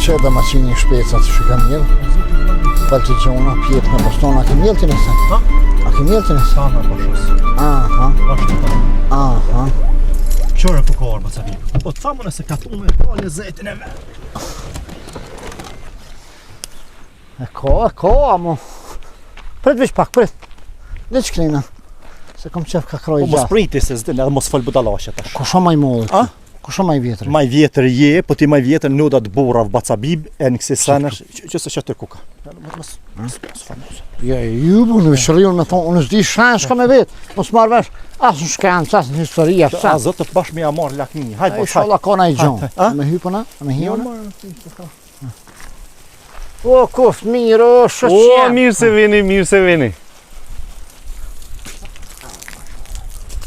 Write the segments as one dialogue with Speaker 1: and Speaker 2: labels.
Speaker 1: C'è da macini spezza su camminare. Qualche giorno piet na postona che mielti ne sa. A che mielti ne sa
Speaker 2: na bashos.
Speaker 1: Aha. Aha.
Speaker 2: Qore po ka arba sa vip. Po të thamë nëse ka tunë me pa lezetin e vet.
Speaker 1: Eko, amo. Pret veç pak, pret. Dhe që klina. Se kom qef ka kroj
Speaker 2: Po mos
Speaker 1: gjatë.
Speaker 2: priti se s'din edhe mos fol budallaçe tash.
Speaker 1: Ko shumë maj mollit.
Speaker 2: A?
Speaker 1: Ko shumë maj vjetër.
Speaker 2: Maj vjetër je, po ti maj vjetër nuda të burra v bacabib e në kësi sanësh, që se qëtë të kuka. Mos famoz.
Speaker 1: Ja, ju bu në vishërion me thonë, unë s'di shanë shka me vetë. Mos marrë vesh, asë në shkanë, asë në historia,
Speaker 2: A
Speaker 1: sa.
Speaker 2: zotë të bashkë me amar lakmini. Hajde po,
Speaker 1: Inshallah ka na i gjonë.
Speaker 2: A?
Speaker 1: Me hypëna, me hiona.
Speaker 2: hajde.
Speaker 1: O, kuft mirë, o,
Speaker 3: O,
Speaker 1: shëqen.
Speaker 3: mirë se vini, mirë se vini.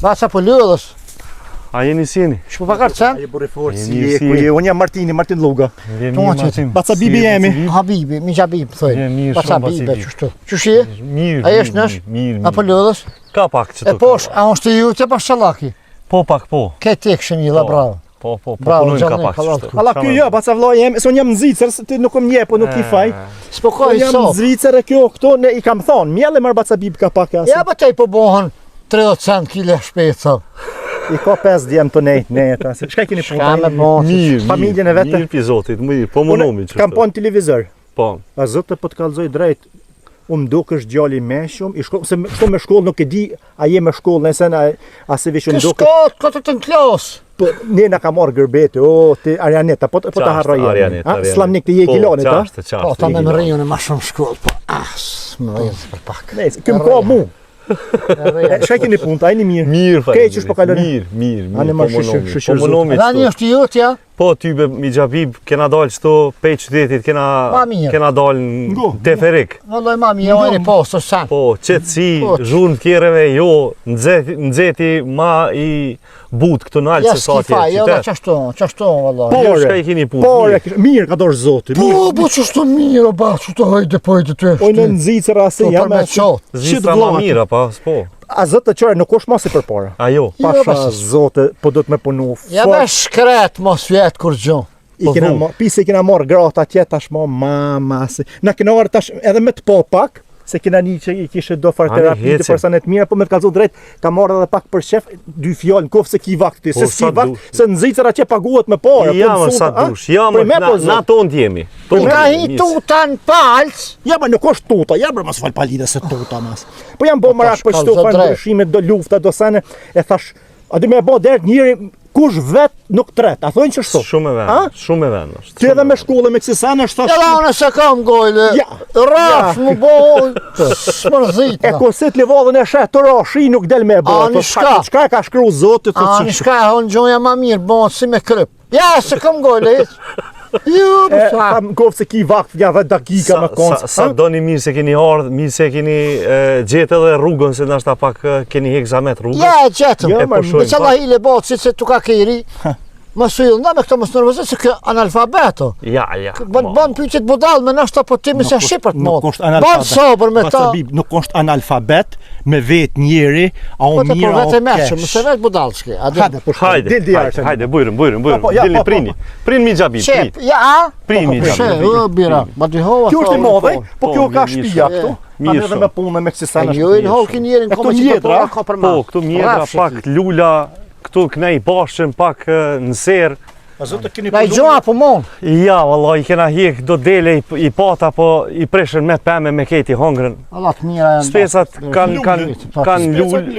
Speaker 1: Baca po lëdhës.
Speaker 3: A jeni si jeni?
Speaker 1: Shpo pakar qenë?
Speaker 2: Aje buri forë si
Speaker 3: Mirë,
Speaker 2: je,
Speaker 3: si
Speaker 2: ku
Speaker 3: je.
Speaker 2: je, unë jam Martin Luga.
Speaker 3: Vjen
Speaker 1: Tonë
Speaker 3: mirë
Speaker 1: që
Speaker 3: Martin.
Speaker 2: Bacabibi
Speaker 3: Si je,
Speaker 2: jemi.
Speaker 3: Bacabibi?
Speaker 1: Habibi, mi gjabib, thoj.
Speaker 3: Je mirë
Speaker 1: Baca
Speaker 3: shumë
Speaker 1: bibe,
Speaker 3: Bacabibi.
Speaker 1: qështu. Qështu je?
Speaker 3: Mirë.
Speaker 1: A jesh nësh?
Speaker 3: Mirë.
Speaker 1: Apo lëdhës?
Speaker 3: Ka pak që
Speaker 1: E
Speaker 3: të.
Speaker 1: posh, a unë shtë ju të pas shalaki?
Speaker 3: Po pak po.
Speaker 1: Ke tekshën i la bravo.
Speaker 3: Po
Speaker 1: Bravo,
Speaker 3: punojmë ka
Speaker 1: gjallë,
Speaker 3: pak
Speaker 1: halal,
Speaker 3: që të.
Speaker 2: Alla ky jo, baca vllai jam, se unë jam nxitër, se ti nuk më nje, po nuk i faj.
Speaker 1: S'po ka
Speaker 2: Unë
Speaker 1: i
Speaker 2: jam
Speaker 1: sop.
Speaker 2: nxitër e kjo këto ne i kam thonë, mjelle mar bacabib ka pak asë.
Speaker 1: Ja, ba taj po bohën 30 cent kile shpeca.
Speaker 2: I ka 5 djem të nejt ata. Shka keni punë?
Speaker 1: Shka me bon.
Speaker 3: Mirë.
Speaker 2: Familjen e vete?
Speaker 3: Mirë pi zotit, mirë. Po më nomi që.
Speaker 2: Kam po në televizor.
Speaker 3: Po.
Speaker 2: A zotë po të kallzoj drejt. Unë dukësh djali meshum, i shko, se shko me shkollë nuk e di, a je me shkollë, nëse a se vish unë
Speaker 1: Kësh
Speaker 2: dukësh.
Speaker 1: ka të të në klas.
Speaker 2: Po, ne na ka marrë gërbeti, o, ti Arianeta, po të harroj jemi.
Speaker 3: Arianeta.
Speaker 2: Slamnik të je gilonit, a?
Speaker 1: Po, ta me më rejën e ma shumë shkollë, po, më dhejtë për pak.
Speaker 2: Nëjse, këm ka mu. Shka keni punë, ta e një mirë.
Speaker 3: Mirë faleminderit.
Speaker 2: Kej, qysh po kaloni?
Speaker 3: Mirë.
Speaker 2: Anë
Speaker 3: Po
Speaker 2: më
Speaker 3: më nomi.
Speaker 2: shishir
Speaker 3: Po më nomi.
Speaker 1: Dhe një është jutja,
Speaker 3: Po ty be mi xhabib kena dalë çto pe qytetit,
Speaker 1: Ma mirë.
Speaker 3: kena dalë
Speaker 2: Ngo,
Speaker 3: në Teferik.
Speaker 1: vëlloj mami, jo e një postë, sa.
Speaker 3: Po, qetësi,
Speaker 1: Po,
Speaker 3: zhurmë të kjereve, jo, nxeti ma i but këtu në alë
Speaker 1: Ja
Speaker 3: se sa
Speaker 1: s'ki faj, jo da qashtu, vëlloj.
Speaker 3: Po,
Speaker 2: Pore.
Speaker 3: shka i keni punë.
Speaker 2: Pore, mirë ka dorë zoti.
Speaker 1: Po, po qështu mirë, ba, që të hajde pojtë të
Speaker 2: Oj në nxitër asë
Speaker 1: Po,
Speaker 2: jam.
Speaker 1: për me qotë.
Speaker 3: Zistra ma mira, pa, s'po.
Speaker 2: A zotë të qërë, nuk është mos i përpara.
Speaker 3: Ajo.
Speaker 2: Pasha
Speaker 1: bas-
Speaker 2: zotë, po do të me punu.
Speaker 1: Ja be shkret, mos vjetë kur gjo.
Speaker 2: Pise i kena marrë gratë atje tash mo mama. Na kena marrë tash edhe me të po pak. Se kena një që i kishe do farë
Speaker 3: Ani,
Speaker 2: terapi të
Speaker 3: hecim.
Speaker 2: personet mira, po me të kalzu drejt, ka marrë edhe pak për shef, 2 fjallë në kofë se ki vakti,
Speaker 3: Po,
Speaker 2: se
Speaker 3: sa
Speaker 2: si vakt,
Speaker 3: du-
Speaker 2: se nëzicër atje paguat me pare.
Speaker 3: Ja, më sa dush, ja, më, na tonë t'jemi.
Speaker 1: I ka hi tuta në palc,
Speaker 2: Ja, ma nuk është tuta, ja bre mos fal palide se tuta mas. Po jam bo marak për
Speaker 1: tash
Speaker 2: çto
Speaker 1: kalzo
Speaker 2: fan
Speaker 1: drejt.
Speaker 2: ndryshime do lufta do sene, e thash, a di me bo dert njëri kush vet nuk tret, a thonë që shto.
Speaker 3: Shumë e
Speaker 2: A?
Speaker 3: vend, shumë e vend është.
Speaker 2: Ti edhe me shkollë me kësi sene është
Speaker 1: e
Speaker 2: thash.
Speaker 1: la unë se kam gojle,
Speaker 2: Ja,
Speaker 1: rafsh
Speaker 2: ja.
Speaker 1: më bojë, smërzit.
Speaker 2: E kosit livallën e shet të rashi nuk del me bo.
Speaker 1: A, një shka.
Speaker 2: Çka e ka shkruar Zoti
Speaker 1: A,
Speaker 2: thotë
Speaker 1: në
Speaker 2: që.
Speaker 1: shka e honë gjoja ma mirë, bon, si me kryp. Ja, se kam gojle, hiç. Ju,
Speaker 2: E
Speaker 1: sa.
Speaker 2: kam kofë se ki vakt ja 10 dakika me koncë.
Speaker 3: Sa doni mirë se keni ardhë, mirë se keni gjetë edhe rrugën, se nashta pak keni hekzamet rrugën.
Speaker 1: Ja, gjetëm.
Speaker 2: Ja,
Speaker 3: E po
Speaker 2: ma-
Speaker 3: shojmë.
Speaker 1: Me qëlla hile botë, si se tu ka kejri. Më sujil, na me këto më së nërvëzit, se kjo analfabeto.
Speaker 3: Ja.
Speaker 1: Ban pyqet budal me nashta po timi se shqipër të
Speaker 2: Nuk
Speaker 1: modë.
Speaker 2: është analfabet.
Speaker 1: Ban sabër me ta.
Speaker 2: Bacabib, nuk është analfabet me vetë njeri, a
Speaker 1: Po
Speaker 2: o
Speaker 1: të
Speaker 2: mira
Speaker 1: për
Speaker 2: o
Speaker 1: vetë e meqëm,
Speaker 2: kesh.
Speaker 1: mëse vetë budalski.
Speaker 2: Hajde, po shkoj.
Speaker 3: Hajde,
Speaker 2: Del di
Speaker 3: hajde,
Speaker 2: jashtë.
Speaker 3: hajde, bujrëm,
Speaker 2: Po, ja,
Speaker 3: dilni
Speaker 2: po,
Speaker 3: prini. Prini mi xhabib,
Speaker 1: Qep,
Speaker 3: prini.
Speaker 1: ja, a?
Speaker 3: Prini mi
Speaker 2: Po,
Speaker 1: She,
Speaker 3: xhabib.
Speaker 1: o, bira, ma dy hova.
Speaker 2: Kjo është i
Speaker 1: thoi.
Speaker 2: modhe, po kjo
Speaker 3: po,
Speaker 2: ka
Speaker 3: mirë
Speaker 2: shtëpia
Speaker 1: shumë.
Speaker 2: këtu.
Speaker 3: Mirë
Speaker 2: Tanë edhe
Speaker 3: shumë.
Speaker 2: me punë me kësisana
Speaker 1: E ju i në holkin njerin,
Speaker 2: E
Speaker 1: kome
Speaker 2: këto
Speaker 1: që
Speaker 2: mjedra,
Speaker 1: përpora ka për ma.
Speaker 3: Po, këtu mjedra
Speaker 1: Rafshë
Speaker 3: pak
Speaker 1: ti.
Speaker 3: lula, këtu kënej bashën pak në serë.
Speaker 2: A zotë keni
Speaker 1: Na i gjoha po mon.
Speaker 3: Ja, valla, i kena hjek do dele i pata, po i preshën me peme me keti hongrën.
Speaker 1: Allah të mira janë.
Speaker 3: Specat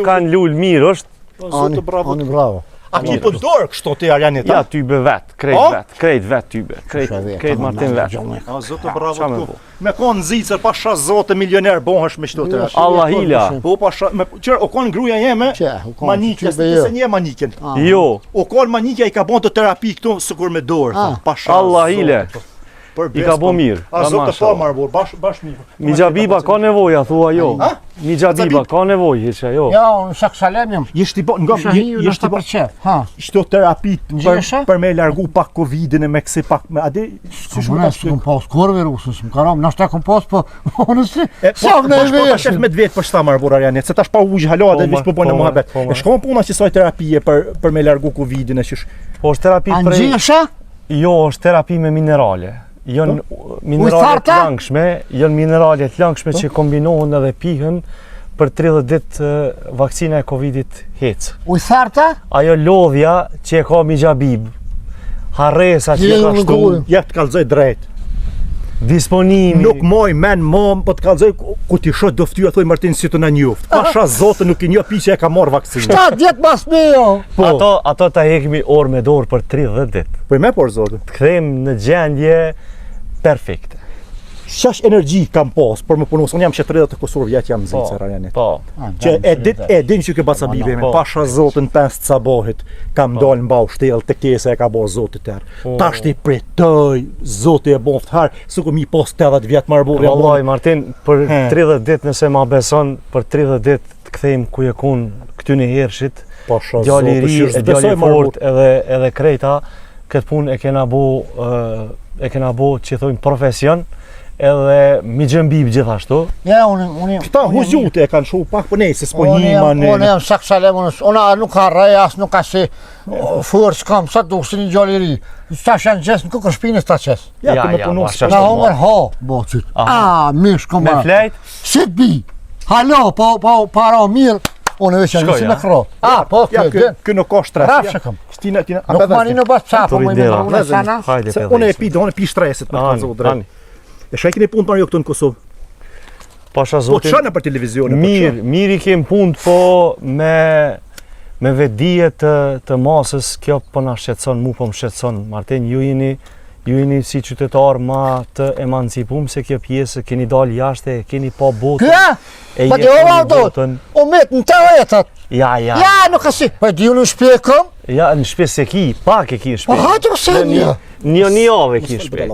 Speaker 3: kanë lul mirë është.
Speaker 2: Zotë bravo.
Speaker 1: Ani bravo.
Speaker 2: A ki po dorë kështu ti Arianeta?
Speaker 3: Ja, ty be vet, krejt vet ty be. Krejt Martin vet.
Speaker 2: A zotë bravo
Speaker 3: qa me
Speaker 2: këtu.
Speaker 3: bo?
Speaker 2: Me konë nxitër pasha zotë milioner bohesh me çto të.
Speaker 3: Allah hila.
Speaker 2: Po pasha me qër o kon gruaja jeme.
Speaker 1: Qe, u kon,
Speaker 2: Manikja,
Speaker 1: ty be jo.
Speaker 2: se një maniken.
Speaker 3: Jo,
Speaker 2: O kon manikja i ka bën të terapi këtu sikur me dorë.
Speaker 1: Ah.
Speaker 2: Pasha.
Speaker 3: Allah hile. I ka bo mirë.
Speaker 2: A zotë
Speaker 3: mashallah.
Speaker 2: po marbur, bash mirë.
Speaker 3: Mi xhabiba ka nevoja, thua jo.
Speaker 2: Ha?
Speaker 3: Mi xhabiba ka nevojë, hiç jo.
Speaker 1: Ja, unë shak salem jam.
Speaker 2: Jeshti bo, nga
Speaker 1: Isha hiju në
Speaker 2: jeshti
Speaker 1: shta
Speaker 2: bo.
Speaker 1: për qef. Ha.
Speaker 2: Shto terapi
Speaker 1: Ngjesha?
Speaker 2: për me largu pak Covidin e me kësi pak me adi si shumë ta
Speaker 1: S'kom pas kur virusën, s'm karam, nashta kom pas, po, unë si,
Speaker 2: Po
Speaker 1: sa më
Speaker 2: po ta shef
Speaker 1: në
Speaker 2: me vet për shta marbur Arianet, se tash pa ujë hala dhe vish po bën muhabet.
Speaker 3: po,
Speaker 2: E shkon puna që soi terapie për me largu Covidin e qysh.
Speaker 3: Po është terapi
Speaker 1: A
Speaker 3: prej.
Speaker 1: ngjesha?
Speaker 3: Jo, është terapi me minerale. janë minerale të langshme, që kombinohen edhe pihen për 30 ditë vakcina e Covidit hec.
Speaker 1: Ujtharta?
Speaker 3: Ajo lodhja që e ka Mijabib, harresa që e ka shtu,
Speaker 2: Ja të kallëzoj drejt.
Speaker 3: disponimi.
Speaker 2: Nuk moj men mom, po të kallëzoj ku ti shoh do ftyja thoj Martin si të na njoft. Pasha zotë nuk i njoh piqe e ka marr vaksinë.
Speaker 1: 7 vjet mas me jo.
Speaker 3: Ato ta hekmi orë me dorë për 30 ditë.
Speaker 2: Po më por zotë.
Speaker 3: Të kthejmë në gjendje perfekte.
Speaker 2: Qash energji kam pas, por më punu, unë jam që 30 të Kosovë vjet jam zinë se rajanit.
Speaker 3: Po.
Speaker 2: Që e din që kjo basabive me pasha zotën 5 sabahit kam dalë mbau shtell të kese e ka bo zotit tërë. Tash ti pritoj, zoti e boft har, su ku mi pas 80 vjet marburja.
Speaker 3: Vallaj Martin, për 30 ditë nëse ma beson, për 30 ditë të kthejmë ku e kun këty në hershit,
Speaker 2: pasha
Speaker 3: djali i ri,
Speaker 2: zotë,
Speaker 3: djali i fort edhe krejta, këtë punë e kena bo që thojmë profesion, edhe mi gjëmbib gjithashtu.
Speaker 1: Ja, unë...
Speaker 2: Këta huzjute e kanë shu pak për nej, se s'po njima në...
Speaker 1: Unë jam saksalem, unë nuk ka rej, as nuk ka si fërë s'kam, sa du si një gjallë i ri. Tash janë gjesë në kukër shpinës ta qesë.
Speaker 2: Ja, të me punu s'ka.
Speaker 1: Na hongër ha, bo qytë. Mirë shko
Speaker 3: Me flejt?
Speaker 1: Si të bi, halo, para mirë, unë veç janë si me kro. Po,
Speaker 2: kë nuk ka shtres.
Speaker 1: Rafshë kam.
Speaker 2: Tina,
Speaker 1: Nuk ma një në basë qapo, më i me mërune sana.
Speaker 2: Se unë e pi stresit me të zotë drejt. E shajkin e punë për jo këtu në Kosovë?
Speaker 3: Pasha
Speaker 2: Po
Speaker 3: zotin,
Speaker 2: të shana për televizione?
Speaker 3: mirë i kem punë, po me vedije të masës, kjo po na shqetson, mu po më shqetson. Martin, ju jeni si qytetar ma të emancipum se kjo pjesë, keni dalë jashtë, keni pa botën.
Speaker 1: Këja? Pa di ova do, o metë në të vetat.
Speaker 3: Ja,
Speaker 1: nuk ka si. Pa di unë në shpjekëm?
Speaker 3: Ja, në shpe se ki, pak e ki në shpe.
Speaker 1: Pa hajtë rëse një.
Speaker 3: Një ave ki në shpe.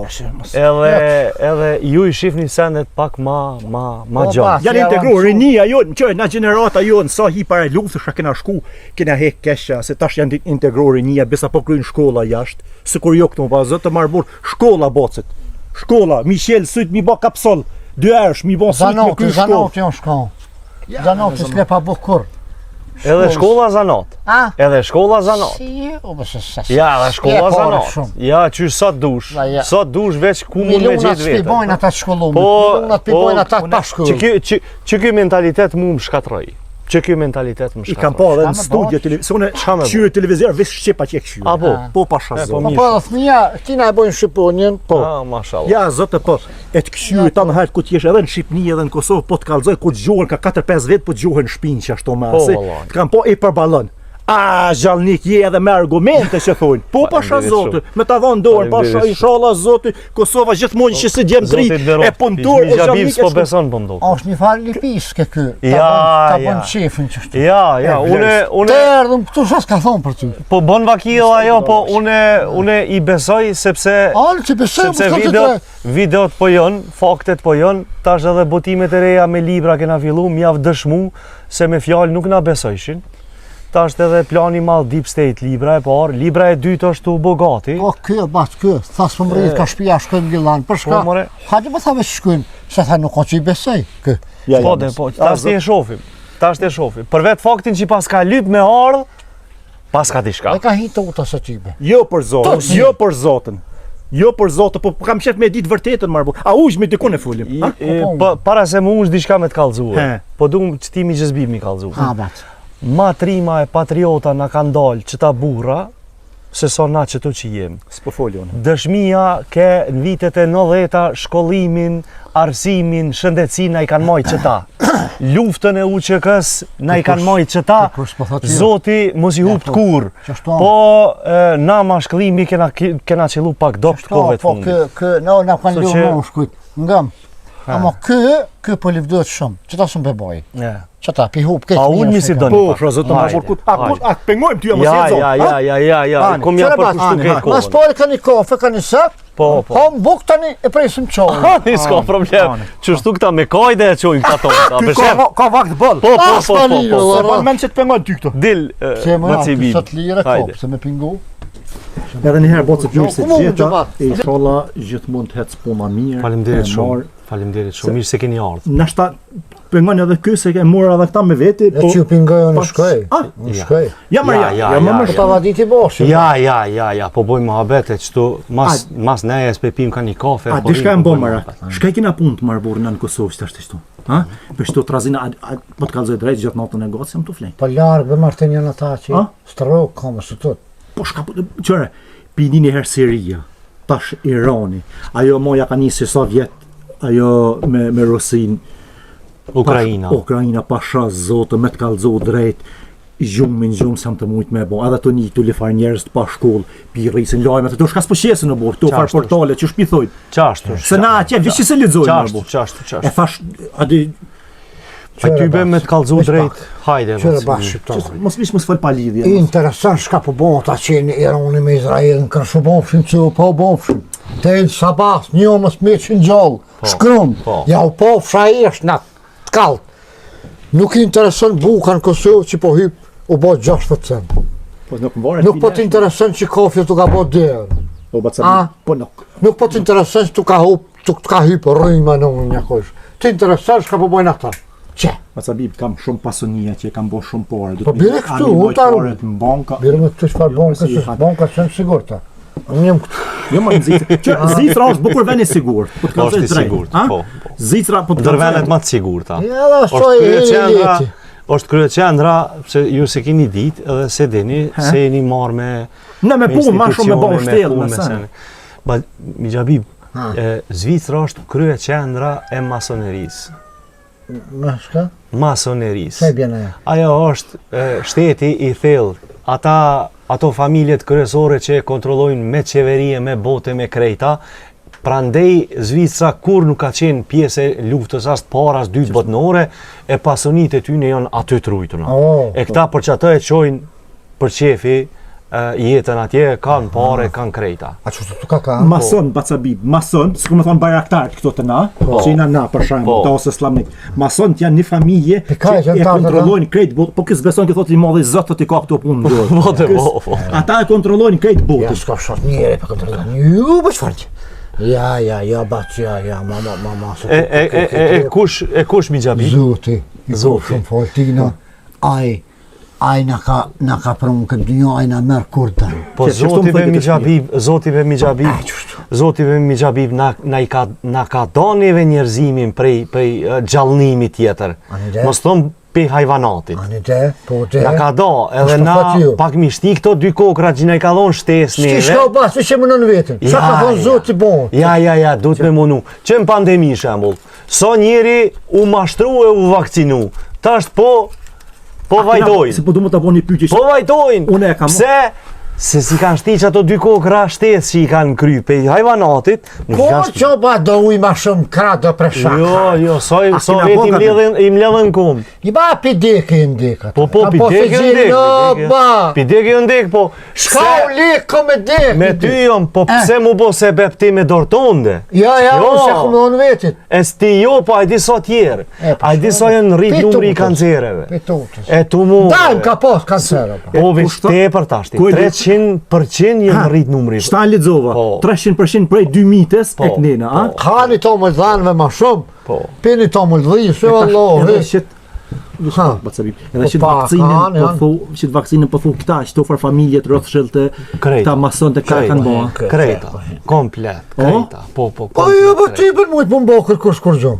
Speaker 3: Edhe ju i shifni sendet pak ma gjatë.
Speaker 2: Janë integru, rinia jonë, na generata jonë, sa hi para luftës kena shku, kena hek kesha, se tash janë integru rinia, besa po kryin shkolla jashtë, se kur jo këtu, pa zëtë të marbur, shkolla bocet, shkolla, mi qelë syt, mi ba kapsol, 2 ersh, mi ba syt me kryin shkolla.
Speaker 1: Zanoti janë shko. Zanoti s'le pa bukur.
Speaker 3: Edhe shkolla zanat. Edhe shkolla zanat.
Speaker 1: Si, o bëse sas.
Speaker 3: Ja, edhe shkolla zanat. Ja, që sot dush veç ku mund me gjithë
Speaker 1: Milunat s'pibojnë ata të shkollume, milunat s'pibojnë ata të pashkollu.
Speaker 3: Që kjo mentalitet mu më shkatroj.
Speaker 2: I kam pa dhe në studio, se une qyre televizor, vesh Shqipa që e këshyre. Po pasha zonë.
Speaker 1: Po dhe thmija, tina e bojnë Shqiponjen, po.
Speaker 3: Mashallah.
Speaker 2: Ja, zote po, e të këshyre ta në hajtë ku t'jesh edhe në Shqipni edhe në Kosovë, po të kalzoj, ku të gjohen ka 4-5 vetë, po të gjohen në shpinë që ashtu me asi. Të kam po e përbalon. Gjallnik je edhe me argumente që thonë. Po pasha zotë, me ta dhonë dorën, pasha inshallah zotë, Kosova gjithmonë që se gjemë dri, e punëtur, e gjallnik e
Speaker 3: s'po beson po mdo.
Speaker 1: Është një farë lipis ke kë, ta bën qefin që shtu.
Speaker 3: Ja, une...
Speaker 1: Të erdhëm këtu shas ka thonë për ty.
Speaker 3: Po bën vakilla ajo, po une i besoj sepse...
Speaker 1: Që besoj,
Speaker 3: videot po jon, faktet po jon, tash edhe botimet e reja me libra kena fillu, mjaft dëshmu se me fjalë nuk na besojshin. Ta është edhe plani madh Deep State, libra e parë, libra e dytë është u bogati.
Speaker 1: Po kë, thasë më mërrit ka shpia shkojnë Gilan, për shka, hajde më thave që shkojnë, se tha nuk o që i besoj, kë.
Speaker 3: Po, ta është e shofim, për vetë faktin që pas ka lyp me ardhë, pas ka tishka.
Speaker 1: E ka hitë uta së qibe.
Speaker 2: Jo për zotën, po kam qef me ditë vërtetën marbu. A ush me dikun e fullim?
Speaker 3: Para se më ush diçka me të kallëzuar, po du që ti mi gjëzbim mi kallëzuar. Ma trima e patriota na kanë dalë që ta burra, se so na që tu që jem.
Speaker 2: S'po folio në.
Speaker 3: Dëshmia ke në vitet e 90-ta shkollimin, arsimin, shëndetësin na i kanë majtë që ta. Luftën e UÇK-s na i kanë majtë që ta. Zoti mos i hupt kur. Po na mashkëllimi kena qëllu pak dopt kohëve të fundit.
Speaker 1: Po na kanë lëu më shkujt. Ngam. Ama kë po livdohet shumë. Çta s'm bëboj. Çta pi hub këtë.
Speaker 3: A unë mi si doni.
Speaker 2: Po, pra zotë ma burkut. A pengojmë ty mos jezo.
Speaker 3: Ja. Kom ja për kushtu këtë kohë.
Speaker 1: Mas po kanë kafe, kanë sak.
Speaker 3: Po.
Speaker 1: Hom buk tani e presim çoj.
Speaker 3: S'ka problem. Çështu këta me kajde e çojnë këta tonë.
Speaker 1: Ka vakt boll.
Speaker 3: Po.
Speaker 2: Po mend se të pengojnë ty këto.
Speaker 3: Dil, më cibi.
Speaker 1: Sot lira kop se me pingu.
Speaker 2: Edhe një herë bocë gjurë se gjitha, inshallah gjithmonë të hecë puna mirë.
Speaker 3: Faleminderit shumë. Mirë se keni ardhur.
Speaker 2: Nashta pengon edhe ky se ke morë edhe këta me veti,
Speaker 1: E që pingoj unë shkoj.
Speaker 2: Ah,
Speaker 1: Unë shkoj.
Speaker 2: ja më
Speaker 1: Po ta vaditi bosh.
Speaker 3: Ja, po bëjmë mohabete çtu, mas neje s'pe pim ka një kafe.
Speaker 2: A di shka e mbon mara? Shka kena punë të marrë burrë në Kosovë që tash këtu? Ha? Për shto trazina, po të kallzoj drejt gjatë natën e gocë, jam të flen.
Speaker 1: Po larg be martënjën ata që strok kam së tot.
Speaker 2: Po shka po çore, pini një herë Siria, tash Irani. Ajo moja ka nisë sa vjet, ajo me Rusin. Ukraina pasha zotë me të kallzo drejt. Gjumë sam të mujt me bo, edhe të një të lifar njerës të pa shkollë, pi rrisin lajmet, të shka s'pëshjesin në borë, të farë portale, që shpithojnë.
Speaker 3: Qashtu.
Speaker 2: Se na atje, vishë se lidzojnë në borë.
Speaker 3: Qashtu.
Speaker 2: E thash, adi...
Speaker 3: A ty be me të kallzu drejt, hajde.
Speaker 1: Qëre bashkë shqiptarë.
Speaker 2: Mos vish mos fol pa lidhje.
Speaker 1: Interesant shka po bon ta qenë Irani me Izraelin, kanë shumë bofshin që po bofshin. Te el sabas, një mos me që në gjallë, shkrum, ja u po fsha është na të kallë. Nuk i intereson buka në Kosovë që po hyp u bo 60 cent.
Speaker 2: Po nuk mbore.
Speaker 1: Nuk po t'intereson që kofja t'u ka bo 2 euro.
Speaker 2: Po bacabi, po nuk.
Speaker 1: Nuk po t'intereson që t'u ka hyp rryma në një kosh. T'intereson shka po bojnë ata. Që?
Speaker 2: Bacabi, kam shumë pasonia që kam bo shumë pare.
Speaker 1: Po bire këtu, unë ta rrë.
Speaker 2: Në banka.
Speaker 1: Bire me të shfar banka që në sigurta. Njëm këtu.
Speaker 2: Jo më Zvicra. Zvicra është bukur vend i sigurt. Po të
Speaker 3: Është i sigurt, po.
Speaker 2: Zvicra po të
Speaker 3: Ndër vendet më të sigurta.
Speaker 1: Ja, da soj e leti.
Speaker 3: Është kryeqendra, pse ju se keni ditë edhe se dini se jeni marrë me
Speaker 2: Në me punë, ma shumë me bo shtellë me sen.
Speaker 3: Ba, Mijabib, Zvicra është kryeqendra e masonerisë.
Speaker 1: Ma shka?
Speaker 3: Masonerisë.
Speaker 1: Se bjena ja.
Speaker 3: Ajo është shteti i thellë. Ato familjet kryesore që kontrollojnë me qeverie, me bote, me krejta, prandej Zvicra kur nuk ka qenë pjesë e luftës as para as dytë botnore, e pasonitë e tyne janë aty të rujtuna. E këta për që ato e qojnë për qefi jetën atje, kanë pare, kanë krejta.
Speaker 1: A që të ka?
Speaker 2: Mason, Bacabib, mason, si ku me thonë bajraktarët këto të na, që jina na për shembull, ta ose slamnik. Mason janë një familje që e kontrollojnë krejt botë, po kësë beson që thotë i modhe zot, thotë i ka këto punë në dorë. Ata e kontrollojnë krejt botë.
Speaker 1: Ja, s'ka shot njëre për kontrollojnë. Ju, bëç farqë. Ja, baç, ja, mama.
Speaker 3: E kush Mijabib?
Speaker 1: Zoti, i shumë foltina, aj na ka prunë këtë dynjo, aj na merë kur dërë.
Speaker 3: Po Zoti be Mijabib na ka donjeve njerëzimin prej gjallënimit tjetër. Mos thonë pe hajvanatit. Na ka do, edhe na pak mi shti këto dy kokra që na i ka dhonë shtes neve.
Speaker 1: Shka u basë, që më nënë vetën. Qa ka thonë Zoti bon?
Speaker 3: Ja, du të me munu. Që në pandemi shembull, so njeri u mashtru e u vakcinu. Tasht po vajdojnë.
Speaker 2: Se po du më të bo një pyqe.
Speaker 3: Po vajdojnë.
Speaker 2: Une e kam.
Speaker 3: Pse? Se si kanë shti që ato dy kokra shtes që i kanë kry pe hajvanatit.
Speaker 1: Po që ba do uj ma shumë kra do preshak.
Speaker 3: Jo, so veti i mledhen kumë.
Speaker 1: I ba pideke i ndek atë.
Speaker 3: Po, pideke i ndek. Pideke i ndek, po.
Speaker 1: Shka u lik ko me dek.
Speaker 3: Me ty jom, po pse mu bo se bep ti me dortonde?
Speaker 1: Ja, unë se ku me onë vetit.
Speaker 3: E sti jo, po a i di so tjerë. A i di so jenë rrit numri i kancereve.
Speaker 1: Pitutës.
Speaker 3: E tu mu.
Speaker 1: Dajmë ka pos kancereve.
Speaker 3: O, vish te për tashti. 300% jenë rrit numri.
Speaker 2: Shta lidzova, 300% prej 2 mites e kënina, a?
Speaker 1: Hani to më dhanëve ma shumë, pini to më dhi, se Allah.
Speaker 2: Edhe që vakcinën po thu këta, që të ofar familjet, rrëthshëlte, këta mason të këta kanë boa.
Speaker 3: Krejta, komplet, krejta, po.
Speaker 1: Po jo, për ti për mujtë më mbo kërkur shkurgjëm.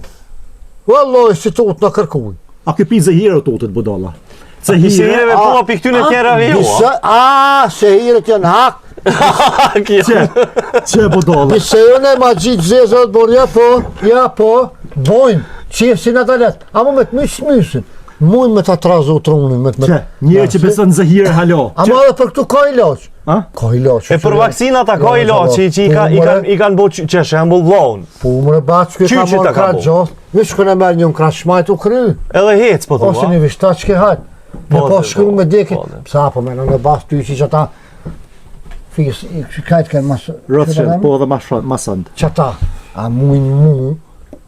Speaker 1: Wallah, si të utë në kërkuj.
Speaker 2: A këpi zëhirë të utët budalla?
Speaker 3: Se hireve po për këtyne tjerave jo.
Speaker 1: Se hiret janë hak.
Speaker 2: Që budalla?
Speaker 1: Se jone ma gjitë zezët borë, ja po, bojnë, qesin atë letë. A mu me të mysin. Mujnë me të trazu trunin.
Speaker 2: Që, njërë që besën zëhirë halo.
Speaker 1: A ma dhe për këtu ka iloq. Ka iloq.
Speaker 3: E për vakcinat a ka iloq që i kanë bo që shembull vlonë.
Speaker 1: Po më rëbat që ka morë kratë gjoth. Vish kënë e merë një kratë shmajt u kry.
Speaker 3: Edhe hec po të
Speaker 1: ose një vishta që ke hajt. Me po shkru me deki. Psa po me në bas ty që ata fis, që kajtë kënë masë.
Speaker 2: Rëthshën, po dhe masënd.
Speaker 1: Që ata, a mujnë mu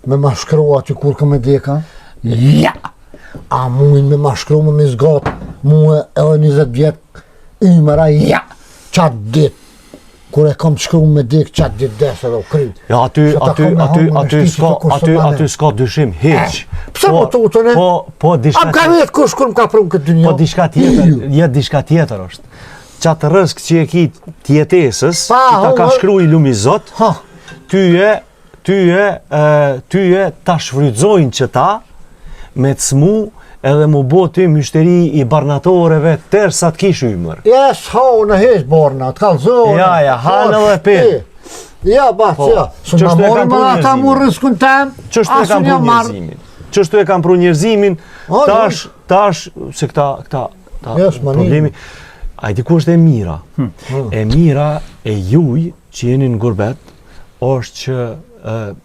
Speaker 1: me ma shkru aty kur ka me deka? Ja! A mujnë me ma shkru me mizgat mu e 20 vjet ymëra? Ja! Qatë dit kur e kam shkru me dik qatë ditë desë edhe u kryt.
Speaker 3: Ja, aty s'ka dyshim, hiq.
Speaker 1: Pse po tutën e?
Speaker 3: Po, diçka
Speaker 1: Am ka vetë kush kur m'ka prunë këtë dynjo?
Speaker 3: Po, diçka tjetër, jetë diçka tjetër është. Qatë rësk që e ki tjetesës, që ta ka shkru i lumizot, tyje ta shfrydzojnë që ta, me të smu, edhe mu bo ty myshteri i barnatoreve tërë sa t'kish ymër.
Speaker 1: Jes, hau në hes borna, t'kallzone.
Speaker 3: Ja, hanë edhe për.
Speaker 1: Ja, bas, ja. Së më mori më ata mu rëskun tem,
Speaker 3: Qështu e kam pru njerëzimin, tash, se këta problemi, a i diku është e mira. E mira e juj që jeni në gurbet, është që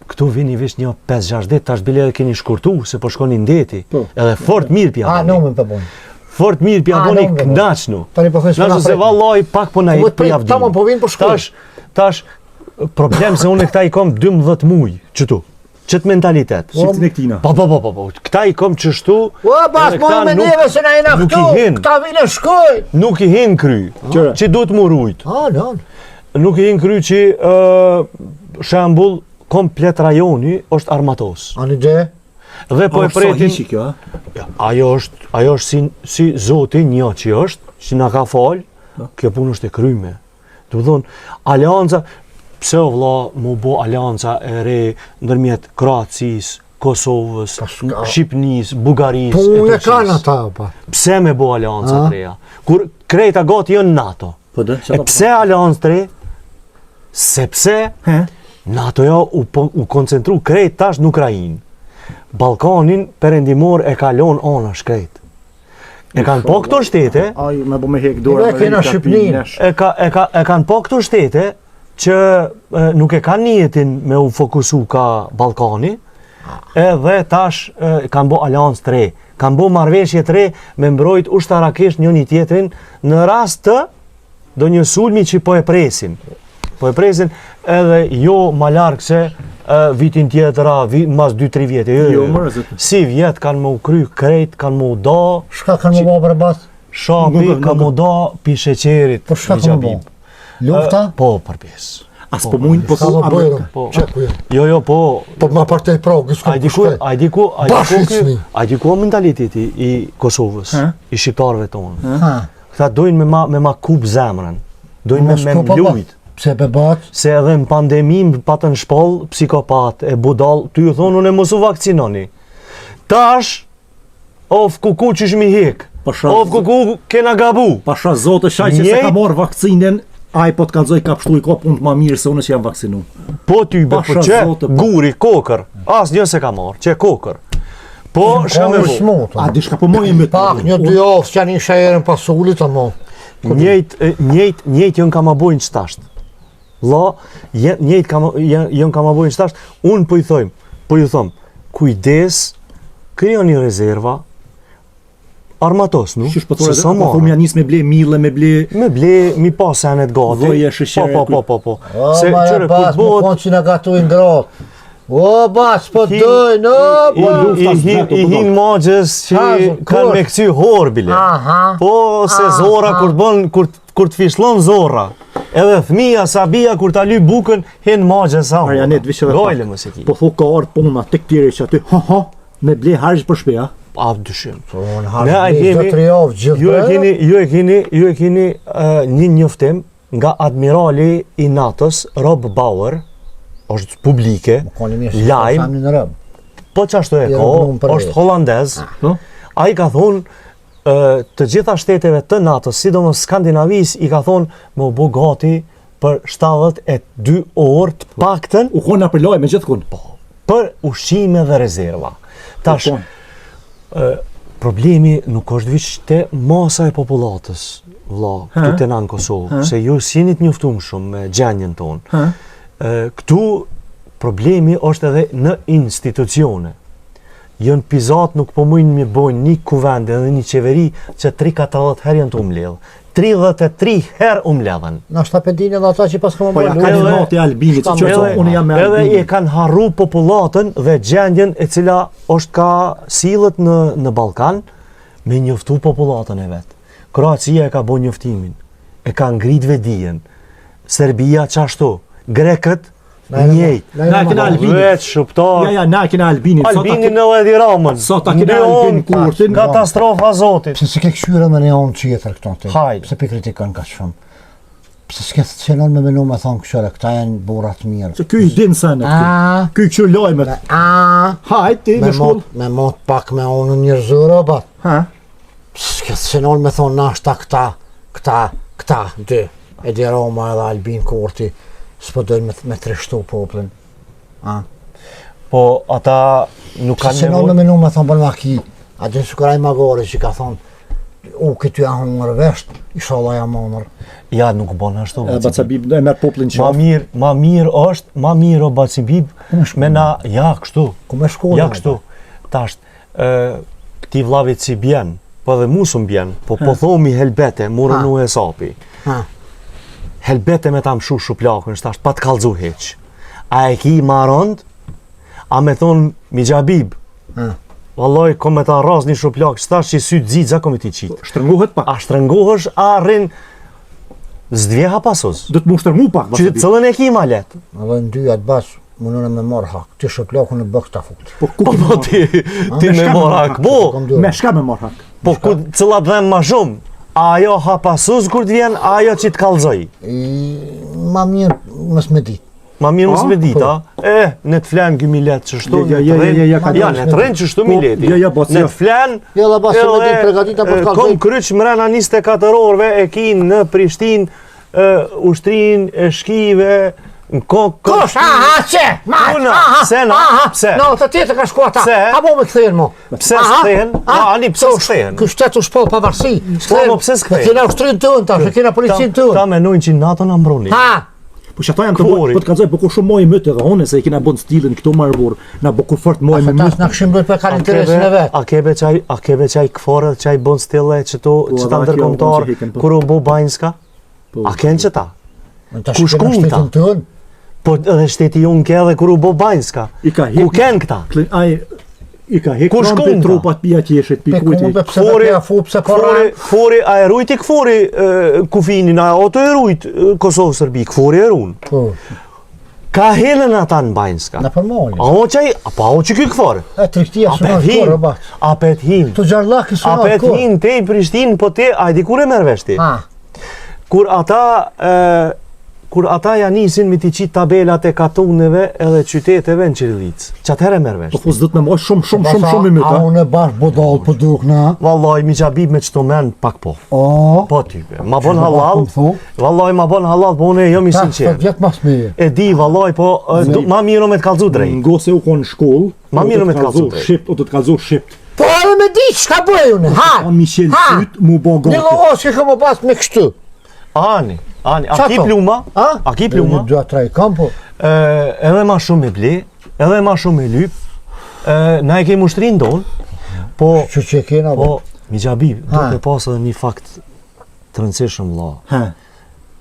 Speaker 3: këtu vini vish një 5-6 ditë, tash bile edhe keni shkurtu, se po shkoni ndeti, edhe fort mirë pja boni. Fort mirë pja boni knaqnu. Knaqnu se vallaj pak po na jetë për javdim. Tash, problem se unë e këta i kom 12 muj, qëtu, qëtë mentalitet.
Speaker 2: Shqiptin e këtina.
Speaker 3: Po, këta i kom qështu,
Speaker 1: bas, mojë me neve se na jena këtu, këta vine shkoj.
Speaker 3: Nuk i hin kry, që du të murujt. Nuk i hin kry që shambull, komplet rajoni është armatos.
Speaker 1: Ani dhe?
Speaker 3: Dhe po e pretin...
Speaker 2: Sa hiqi kjo,
Speaker 3: Ajo është si zoti një që është, që na ka falë, kjo punë është e kryme. Të më thonë, alianca, pse o vlla mu bo alianca e re ndërmjet Kroacis, Kosovës, Shqipnis, Bugaris,
Speaker 1: punë e kanë ata, pa.
Speaker 3: Pse me bo alianca të reja? Kur krejta gati jënë NATO. E pse alianca të re? Sepse NATO ja u koncentru krejt tash në Ukrainë. Balkanin perendimor e kalon ana shkrejt. E kanë po këto shtete,
Speaker 2: me bo me hek dora,
Speaker 3: e kanë po këto shtete që nuk e kanë njetin me u fokusu ka Balkani, edhe tash kanë bo aliancë të re, kanë bo marrëveshje të re me mbrojt ushtarakisht njëri tjetrin në rast të do një sulmi që po e presin. Po e presin edhe jo ma larkë se vitin tjetëra, mas 2-3 vjetë. Si vjetë kanë më u kry krejt, kanë më u da.
Speaker 1: Shka kanë më bo bërbat?
Speaker 3: Shapi kanë më da pi sheqerit.
Speaker 1: Po shka kanë më bo? Lufta?
Speaker 3: Po, për pjes.
Speaker 2: As po mujnë po
Speaker 1: ka më bojrë?
Speaker 3: Jo, po.
Speaker 1: Po më partej progë, s'ka kushtet.
Speaker 3: A di ku mentaliteti i Kosovës, i shqiptarëve tonë. Këta dojnë me ma kup zemrën, dojnë me mlujt.
Speaker 1: Pse bebat?
Speaker 3: Se edhe në pandemim patën shpoll, psikopat, e budal, ty ju thonë unë e mosu vakcinoni. Tash, of kuku që shmi hek, of kuku kena gabu.
Speaker 2: Pasha zote shaj që se ka marrë vakcinen, a i po të kalzoj ka pështu i ka punë të ma mirë se unë që jam vaksinu.
Speaker 3: Po ty be, po që guri, kokër, as një se ka marrë, që kokër. Po, shka me vo.
Speaker 2: A di shka po mojë me të.
Speaker 1: Pak, një dy ofë që janë isha erën pasulit, amo.
Speaker 3: Njejt jënë ka ma bojnë qëtashtë. Njejt jënë ka ma bojnë qëtashtë, unë po ju thëmë, kujdes, kryo një rezerva, armatos, nu?
Speaker 2: Qysh po thëmë ja njës me ble mile, me ble...
Speaker 3: Me ble, mi pa senet gati.
Speaker 2: Voje, shëshere...
Speaker 3: Po.
Speaker 1: Se qëre, bas, më konë që nga gatu i ngratë. O, bas, po dojnë, o,
Speaker 3: I hinë magjës që kanë me këcy horë, bile. Po, se zora, kur të fishlon zora. Edhe thmija, sabia, kur ta ly bukën, hinë magjës sa.
Speaker 2: Marjanet, vishë dhe pak. Po thu ka orë puna, të këtire që aty, me ble hargjë për shpeja.
Speaker 3: A, dyshim. Ju e keni një njoftim nga admirali i NATO-s, Rob Bauer, është publike, lajmë, po që ashtu e ko, është holandez, a i ka thonë, të gjitha shteteve të NATO-s, sidomos Skandinavis, i ka thonë, më bu gati për 72 orë të paktën,
Speaker 2: u kona për lajmë, me gjithë kun.
Speaker 3: Për ushqime dhe rezerva. Tash, problemi nuk është vish të masa e populatës, vla, këtu të në Kosovë, se ju sinit njoftum shumë me gjenjen tonë. Këtu problemi është edhe në institucione. Jënë pizat nuk po mujnë mi bojnë një kuvende dhe një qeveri që 3-40 herë janë të umledhë. 33 herë umledhen.
Speaker 1: Në shtapedin edhe ata që pas ka më
Speaker 2: bojnë. Po ja ka një nati Albinit, që unë jam me Albinit.
Speaker 3: Edhe i kanë harru populatën dhe gjendjen e cila është ka silët në Balkan me njoftu populatën e vetë. Kroacia e ka bo njoftimin, e ka ngrit vedijen, Serbia qashtu, Grekët njëjtë.
Speaker 2: Na kena Albinin.
Speaker 3: Vetë shqiptar.
Speaker 2: Ja, na kena Albinin.
Speaker 3: Albinin në Edi Ramën.
Speaker 2: Sot ta kena Albin Kurtin.
Speaker 3: Katastrofa zotit.
Speaker 1: Pse s'ke këshyre me neon qitër këto të?
Speaker 3: Hajde.
Speaker 1: Pse pi kritikon ka shumë? Pse s'ke të qenon me menu me thonë këshyre, këta janë burat mirë.
Speaker 2: Se ky i din sa në këtu. Ky këshur lojmet. Hajt, ti me shkollë.
Speaker 1: Me mot pak me unë njërzurë, bat.
Speaker 2: Ha?
Speaker 1: S'ke të qenon me thonë nashta këta, dy. Edi Roma edhe Albin Kurti, s'po dojnë me trishtu poplin.
Speaker 3: Po ata nuk kanë
Speaker 1: Se në me menu me thonë bërë maki, a dhe sukraj magore që ka thonë, këty janë hungër vesht, ishallah jam honër.
Speaker 3: Ja, nuk bon ashtu.
Speaker 2: Bacabib e merr poplin qafë.
Speaker 3: Ma mirë o Bacabib, me na, ja, kështu.
Speaker 1: Ku me shkollë?
Speaker 3: Ja, kështu. Tasht, këti vlavit si bjen, po dhe mu së mbjen, po thomi helbete, murë nu e sapi. Helbete me ta mshu shuplakën, shtasht, pa të kalzu heq. A e ki marond, a me thonë Mijabib. Vallaj, kom me ta raz një shuplak, shtasht që sy dzidza kom e ti qitë.
Speaker 2: Shtrëngohet pak.
Speaker 3: A shtrëngohesh, a rrin zdvjeha pasos.
Speaker 2: Do të mu shtrëngu pak,
Speaker 3: Që cëllën e ki ma letë.
Speaker 1: Edhe në dy atë bas, mënën e me marë hak, ti shuplakën e bëk ta fukt.
Speaker 3: Po ti me mor hak, po.
Speaker 2: Me shka me marr hak?
Speaker 3: Po cëllat dhem ma shumë. Ajo ha pasus kur të vjen, ajo që të kalzoj.
Speaker 1: Ma mirë mës me dit.
Speaker 3: Ma mirë mës me dit, a? Ne të flenë këmi letë që shtu, ja, ne të rënë që shtu mi leti. Ne të flenë,
Speaker 1: Ja, la bas se me dit pregatita për të kalzoj.
Speaker 3: kom kryq mrena 24 orëve e kinë në Prishtin, ushtrin e shkive, në kokë...
Speaker 1: Kosh, që?
Speaker 3: Pse?
Speaker 1: No, të tjetë ka shku ata. A bo me këthejnë mo.
Speaker 3: Pse s'kthehen? Ani, pse s'kthehen?
Speaker 1: Ky shtetë u shpoll pavarësi.
Speaker 3: Po, pse s'kthehen?
Speaker 1: Kena ushtrin të unë, tash, kena policinë të
Speaker 3: Ta
Speaker 1: unë.
Speaker 3: menojnë që NATO në mbroni.
Speaker 2: Po që ata janë të bërë, po të kalzoj, po kur shumë moj mëtë edhe hone, se i kena bënë stilin këto marbur, na bo kur fort moj me
Speaker 1: Tas
Speaker 2: mëtë.
Speaker 1: na këshim bëjt për kanë interesin e vetë.
Speaker 3: A kebe qaj këforët, qaj bon stille që ta ndërkomtar, kur u bo Bajnska? A ken që ta? Ku shkun ta? Po edhe shteti unë ke edhe kur u bo Bajnska. Ku ken këta?
Speaker 2: I ka hek
Speaker 3: Ku
Speaker 2: pranë
Speaker 3: shkon
Speaker 2: pe
Speaker 3: ta?
Speaker 2: trupat pia qeshit, pi kujti.
Speaker 3: Këfori, a e rujti këfori kufinin, a o të e rujt Kosovë-Sërbi, këfori e runë. Ka helen ata në Bajnska.
Speaker 1: Në përmoni.
Speaker 3: A o qaj, a që ky këforë?
Speaker 1: E triktia së në shkorë, bat.
Speaker 3: A pet hin.
Speaker 1: Të gjarlaki së
Speaker 3: A
Speaker 1: në
Speaker 3: pet hin, te i Prishtin, po te, a di kur e merë veshti? Kur ata ja nisin me t'i qitë tabelat e katuneve edhe qyteteve në Qirillicë. Që atëherë merë veshti.
Speaker 2: Po zët me moj shumë i
Speaker 1: A
Speaker 2: mëta.
Speaker 1: unë e bashkë bodal për duk në.
Speaker 3: Vallaj, Mijabib me qëto men pak po. Po type. Ma bon
Speaker 1: Që
Speaker 3: halal.
Speaker 1: më thu?
Speaker 3: Vallaj, ma bon halal, po unë e jam i
Speaker 1: Ta,
Speaker 3: sinqer.
Speaker 1: vjetë mas me.
Speaker 3: E di, vallaj, po ma mirë me të kalzu drejt.
Speaker 2: Ngo se u konë në shkollë,
Speaker 3: Ma mirë me të kalzu drejt.
Speaker 2: Shqipt, o të të kalzu Shqipt.
Speaker 1: Po edhe me di çka bëj unë.
Speaker 2: On Michel Syt, mu bon
Speaker 1: Një
Speaker 2: gati.
Speaker 1: logos që këmë pas me kështu.
Speaker 3: Ani, a ki
Speaker 1: Qato?
Speaker 3: pluma?
Speaker 1: A?
Speaker 3: A ki pluma?
Speaker 1: Një 2-3 kam, po.
Speaker 3: Edhe ma shumë me ble, edhe ma shumë me lyp. Na e kemi ushtrin tonë, po,
Speaker 1: Që kena,
Speaker 3: po, Mijabib, do të pas edhe një fakt të rëndësishëm vlla.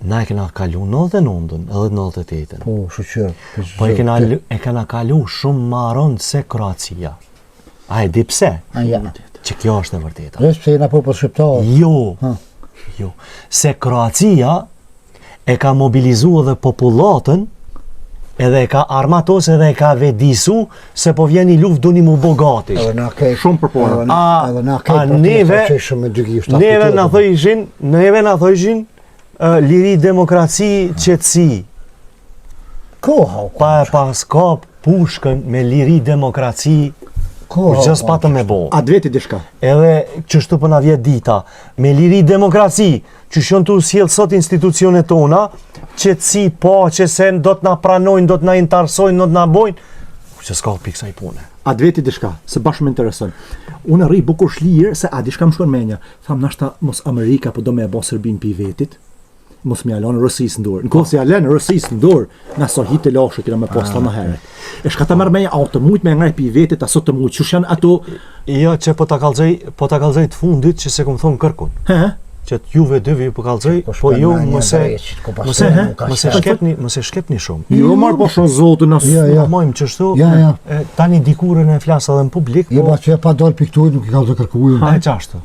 Speaker 3: Na e kena kalu 99-ën edhe 98-ën.
Speaker 1: Po, shqyr.
Speaker 3: Po e kena kalu shumë maron se Kroacia. A e di pse? Që kjo është e vërteta.
Speaker 1: Vesh pse jena popull shqiptar.
Speaker 3: Jo. Se Kroacia e ka mobilizu edhe popullatën, edhe e ka armatos edhe e ka vedisu se po vjen i luft duni mu bogati.
Speaker 1: Edhe na ke
Speaker 2: Shumë përpora.
Speaker 1: Edhe na ke
Speaker 3: neve na thojshin liri, demokraci, qetësi.
Speaker 1: Koha.
Speaker 3: Pa e pas kap pushkën me liri, demokraci, gjës patëm me bo.
Speaker 2: A dveti dishka?
Speaker 3: Edhe qështu për na vjet dita, me liri, demokraci, që shon të sjell sot institucionet tona, qetësi, paqe, se do të na pranojnë, do të na intarsojnë, do të na bojnë, që s'ka pikë kësaj pune.
Speaker 2: A dveti dishka, se bashkë më intereson. Unë rri bukur shlirë se a dishka më shkon menja. Tham nashta mos Amerika po do me e bo Serbin pi vetit, mos me alonë Rësis në dorë. Në kohë se alenë Rësis në dorë, na so hitë lashë kina me posta në herët. E shka ta mërë menja, a të mujt me ngrej pi vetit, a sot të mujt, që janë ato...
Speaker 3: Jo, që po ta kalzoj të fundit që se kom thonë kërkun. Që juve dyvi po kalzoj, po ju mëse shkepni shumë.
Speaker 2: Jo marë po shumë zotë në
Speaker 3: Ma mojmë qështu, tani dikurën e flasë edhe në publik,
Speaker 1: Jo, ba që e pa dojnë piktuj, nuk i ka të kërkuju.
Speaker 3: e qashtu.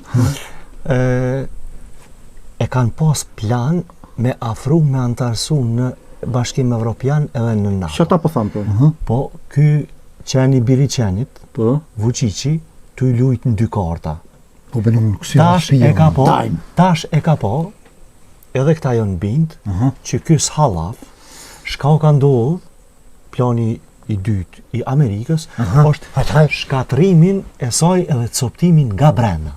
Speaker 3: E kanë pas plan me afru me antarësu në Bashkim Evropian edhe në NATO.
Speaker 2: Çfarë po tham po?
Speaker 3: Po, ky qeni biri qenit,
Speaker 2: Po.
Speaker 3: Vučići, tu i lujt në 2 karta.
Speaker 1: Po benon kësi
Speaker 3: Tash e ka po, edhe këta janë bind, që ky s'hallaf, shka ka ndodhë, plani i dytë i Amerikës, është shkatrimin e saj edhe coptimin nga brenda.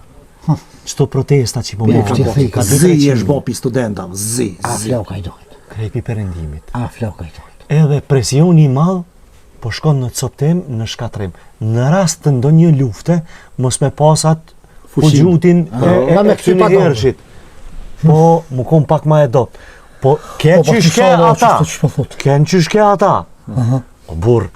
Speaker 3: Çto protesta që po
Speaker 1: bërë.
Speaker 2: Ka zi e shbopi studentave, zi.
Speaker 1: A floka i dojtë.
Speaker 3: krepi perëndimit.
Speaker 1: A floka i dojtë.
Speaker 3: Edhe presioni i madh po shkon në coptim, në shkatrim. Në rast të ndonjë lufte, mos me pasat fugjutin e këtyre hershit. Po, më kom pak ma e dop. Po, ke qyshke ata. Ke qyshke ata. O burr,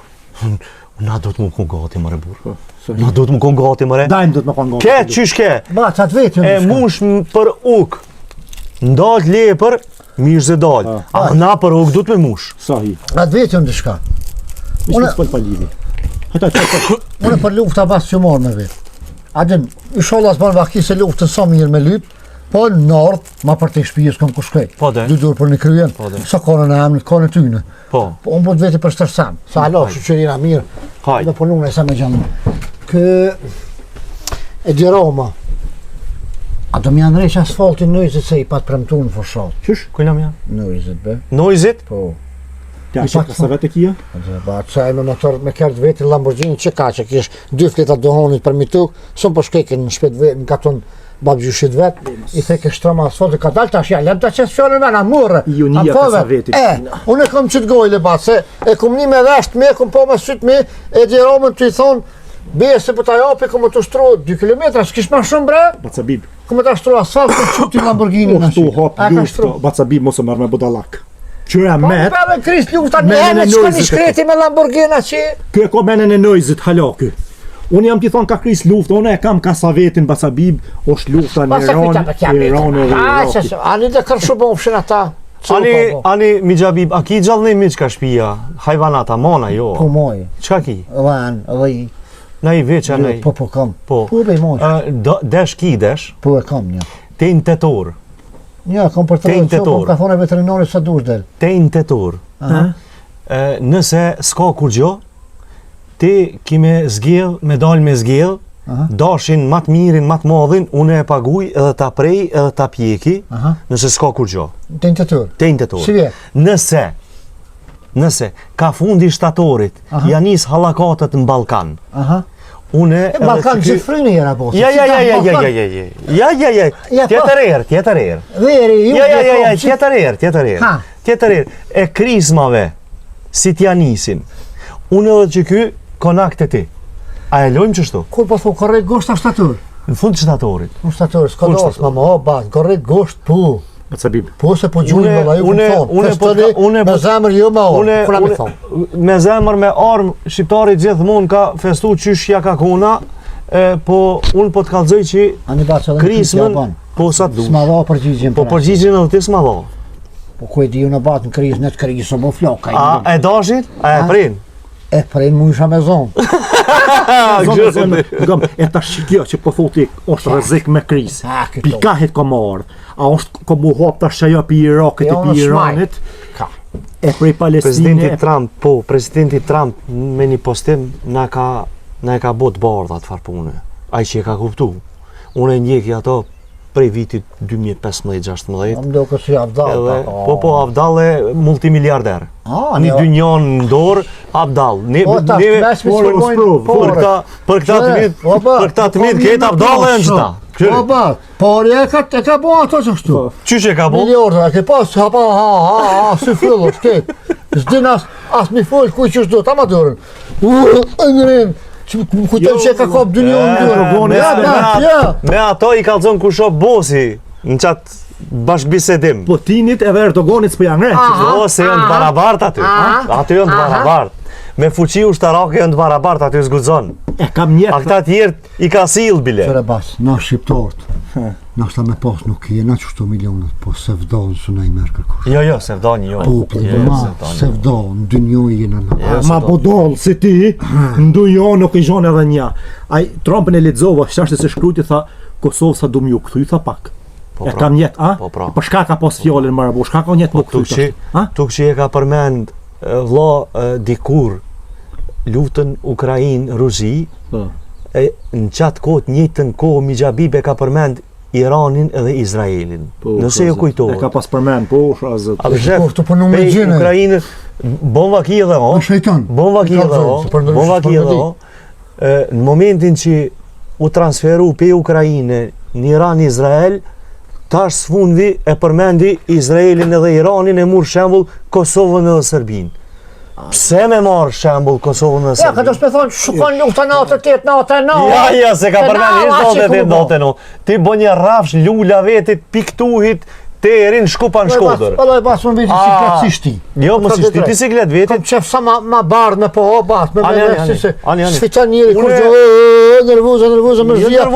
Speaker 3: na do të më kon gati mëre burr. Na do të më kon gati mëre.
Speaker 2: Dajmë do të më kon gati.
Speaker 3: Ke qyshke.
Speaker 1: Ba, çat vetëm.
Speaker 3: E mush për uk. Ndal lepër, mirë se dal. A na për uk do të me mush.
Speaker 2: Sa hi.
Speaker 1: Atë vetëm diçka.
Speaker 2: Unë s'po pa lidhje.
Speaker 1: Unë për lufta pas që morë me vetë. Adem, inshallah s'ban vaki se luftën sa mirë me lyp, po në nord, ma për të shpijës kom ku shkej.
Speaker 3: Po dhe.
Speaker 1: 2 dorë për në kryen, sa kone në emnit, kone tyne.
Speaker 3: Po.
Speaker 1: Po unë po të veti për shtërsam, sa alo, shqyqerina mirë,
Speaker 3: Hajde.
Speaker 1: dhe po nune sa me gjamë. Kë e di Roma, a do m'janë req asfaltin nëjzit se i pat premtu në foshat.
Speaker 3: Qysh? Kujna më janë?
Speaker 1: Nëjzit be,
Speaker 3: Noizit?
Speaker 1: po.
Speaker 2: Ja, që ka sa vetë kia?
Speaker 1: Ba, qaj me motor me kërët veti Lamborghini që ka që kish 2 fleta dohonit për mituk, son po shkekin në shpet vetë, në katon babgjyshit vetë, i theke shtroma asfaltit ka dalë tash ja, lem ta qesë fjallën me na murë.
Speaker 2: Ionia ka sa veti.
Speaker 1: Unë e kom qëtë gojle ba, se e kom një me vesht me, kom po me syt me, e di Romën të i thonë, bje se për ta japi, kom të shtru 2 kilometra, s'kish ma shumë bre,
Speaker 2: Bacabib.
Speaker 1: kom të shtru asfalt, kom qëti Lamborghini në
Speaker 2: Shtu hop luftë, Bacabib mos e marrë me budallak. Qyra
Speaker 1: Po
Speaker 2: met,
Speaker 1: me me kris lufta në
Speaker 2: Menen e
Speaker 1: emë, qëka një
Speaker 2: Noizit e
Speaker 1: shkreti me Lamborghini që...
Speaker 2: ky e ka menen e Noizit hala ky. Unë jam t'i thonë ka kris luftë, unë e kam Kasavetin Bacabib, është lufta në Iran edhe Iraki.
Speaker 1: Ani dhe kërshu bofshin ata.
Speaker 3: Ani Mijabib, a ki gjallë një miq ka shpia, hajvanata, mona jo.
Speaker 1: Po moj,
Speaker 3: Çka ki?
Speaker 1: van, vaj,
Speaker 3: Na i veç, na i.
Speaker 1: po kam.
Speaker 3: Po.
Speaker 1: Po bej moj,
Speaker 3: Desh ki desh,
Speaker 1: po e kam një.
Speaker 3: te në tetor,
Speaker 1: Një, kom për të
Speaker 3: Te
Speaker 1: rëtë,
Speaker 3: intetor.
Speaker 1: ka thone veterinari sa dush del.
Speaker 3: te në tetor. Nëse s'ka kur gjo, ti ki me zgjell, me dal me zgjell, dashin mat mirin, mat madhin, une e paguj edhe ta prej edhe ta pjeki, nëse s'ka kur gjo.
Speaker 1: Te intetor.
Speaker 3: Te në tetor.
Speaker 1: Si vje?
Speaker 3: Nëse ka fundi shtatorit, ja nis hallakatet në Ballkan. Une
Speaker 1: E Balkan gjithë frynë jera bosi.
Speaker 3: Ja, tjetër herë.
Speaker 1: Veri, ju
Speaker 3: Tjetër herë. E krizmave, si t'ja nisin. Unë edhe që ky, konak të ti. A e lojmë qështu?
Speaker 1: Kur po thon korrekt gosht a shtator?
Speaker 3: Në fund të shtatorit.
Speaker 1: Në shtator, s'ka dos, mama, o, ba, korrekt gosht, po.
Speaker 2: Bacabib.
Speaker 1: Po se po gjujnë me la ju
Speaker 3: Une
Speaker 1: me zemër jo me orë, kuna me thonë.
Speaker 3: Me zemër me armë, shqiptari gjithmonë ka festu qysh ja ka kona, po unë po të kallëzoj që
Speaker 1: Ani ba që edhe në
Speaker 3: krizmën, po sa të
Speaker 1: s'ma dha përgjigjen.
Speaker 3: po përgjigjen edhe ti s'ma dha.
Speaker 1: Po ku e di unë bat në krizë, në të krizë, mo floka.
Speaker 3: A e dashit? A e prin?
Speaker 1: E prin mu isha me zonë.
Speaker 2: E ta shikjo që po thoti është rrezik me krizë. Pikahet ka marrë. A është ka mu hap tash ajo pi Irakit e pi Iranit. E prej Palestine.
Speaker 3: Presidenti Trump me një postim na e ka bot bardha të farë punë. Ai që e ka kuptu. Unë e ndjeki ato prej vitit 2015-16.
Speaker 1: Më do kësi Abdal.
Speaker 3: Po, Abdal e multimiliarder. Një dynjon në dorë, Abdal. Për këta të mitë, këtë Abdal e në qëta.
Speaker 1: Po ba, por e ka bo ato që shtu.
Speaker 3: Qysh e ka bo?
Speaker 1: Miliardë, ke pas, si fyllo, shket. S'din as mi full, kuj që shdo, ta ma dorën. Ngrim, kujtëm që e ka kap dynjon në dorën.
Speaker 3: Me ato i kalzon ku shop bosi, në qatë bashkëbisedim.
Speaker 2: Putinit edhe Erdoganit s'po janë rreth.
Speaker 3: O, se janë të barabart aty. Aty janë të barabart. Me fuqi ushtarake janë të barabart, aty s'guxon.
Speaker 2: E kam një.
Speaker 3: A këta tjerë i ka sill bile.
Speaker 1: Qëre bas, na shqiptarët, na shta me pas nuk i, na qështu milionët, po se vdonë së na i merë kërkush.
Speaker 3: Jo, se vdoni jo.
Speaker 1: Po, se vdonë, dy njoj i në në.
Speaker 2: Ma bodol si ti, ndu jo nuk i gjon edhe nja. Ai Trumpin e lexova, shashtë se shkruajti tha Kosovë sa do m'ju kthy, tha pak. E kam njet, a? Për shka ka pas fjallin marabo, shka ka njet më këtu?
Speaker 3: Tuk që e ka përmend vlla dikur luftën Ukrainë-Rusi, në qatë kohë, njëjtën kohë Mijabib e ka përmend Iranin edhe Izraelin. Nëse ju kujtohet.
Speaker 2: E ka pas përmend, po, shazët.
Speaker 3: A shef, pe Ukrainë, bomba ki edhe o, në momentin që u transferu pe Ukrainë në Iran-Izrael, tash sfundi e përmendi Izraelin edhe Iranin e mur shembull Kosovën edhe Serbinë. Pse me marrë shembull Kosovën dhe Serbinë?
Speaker 1: Ja, këtë s'me thonë, shukon lufta 98-99.
Speaker 3: Ja, se ka përmeni, ishtë 98-99. Ti bo një rafsh, lula vetit, piktuhit, te erin shkupan Shkodër.
Speaker 1: Alloj, bas më viti siklet si shti.
Speaker 3: Jo, më si shti, ti siklet vetit.
Speaker 1: Kom qef sa ma bardh me po, bas, me
Speaker 3: Ani.
Speaker 1: Sfiqan njëri, kur nervoza, më zhja.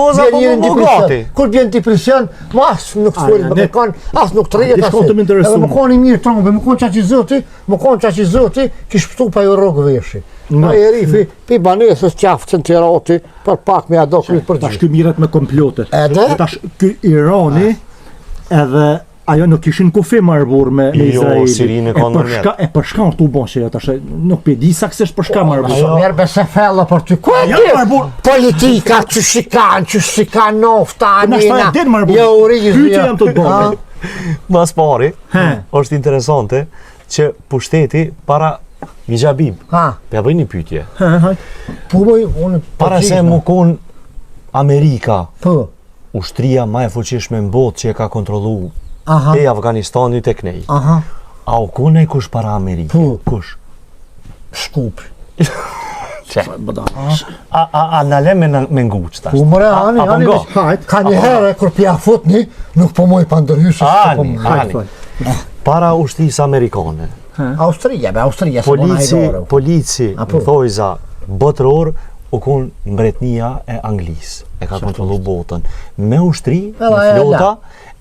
Speaker 1: Kur bjen t'i presion, mas nuk të furit me kanë, as nuk të rrijet asë. Edhe më kanë i mirë trombe, më kanë qa që zoti, kish pëtu pa ju rogë veshi. Na e rifi, pi banesës qafë centirati, për pak me ado kryt për
Speaker 2: Tash kë miret me komplotet.
Speaker 1: Edhe?
Speaker 2: Tash kë Irani, edhe ajo nuk kishin kufi marbur me Izraelin.
Speaker 3: Jo, Sirinë kanë mërmjet.
Speaker 2: E për shka tu bon që tash nuk pe di saksisht për shka marbur.
Speaker 1: Merë bese fella për ty. Ku e di? Politika që shikan nofta, anina. Jo, urizë.
Speaker 2: Pyetje jam të të bon.
Speaker 3: Mas pari, është interesante që pushteti para Mijabib. Ja bëj një pyetje. Para se më kon Amerika, ushtria ma e fuqishme në botë që e ka kontrollu e Afganistanit e knej. A u kone kush para Amerike? Kush?
Speaker 1: Shkup.
Speaker 3: A nale me nguq tash?
Speaker 1: Ani, ka një herë kur pja futni, nuk po moj pa ndërhysë.
Speaker 3: Ani. Para ushtrisë amerikane.
Speaker 1: Austria,
Speaker 3: Polici, thojza, botëror, u kun mbretnia e Anglisë. E ka kontrollu botën. Me ushtri, me flota,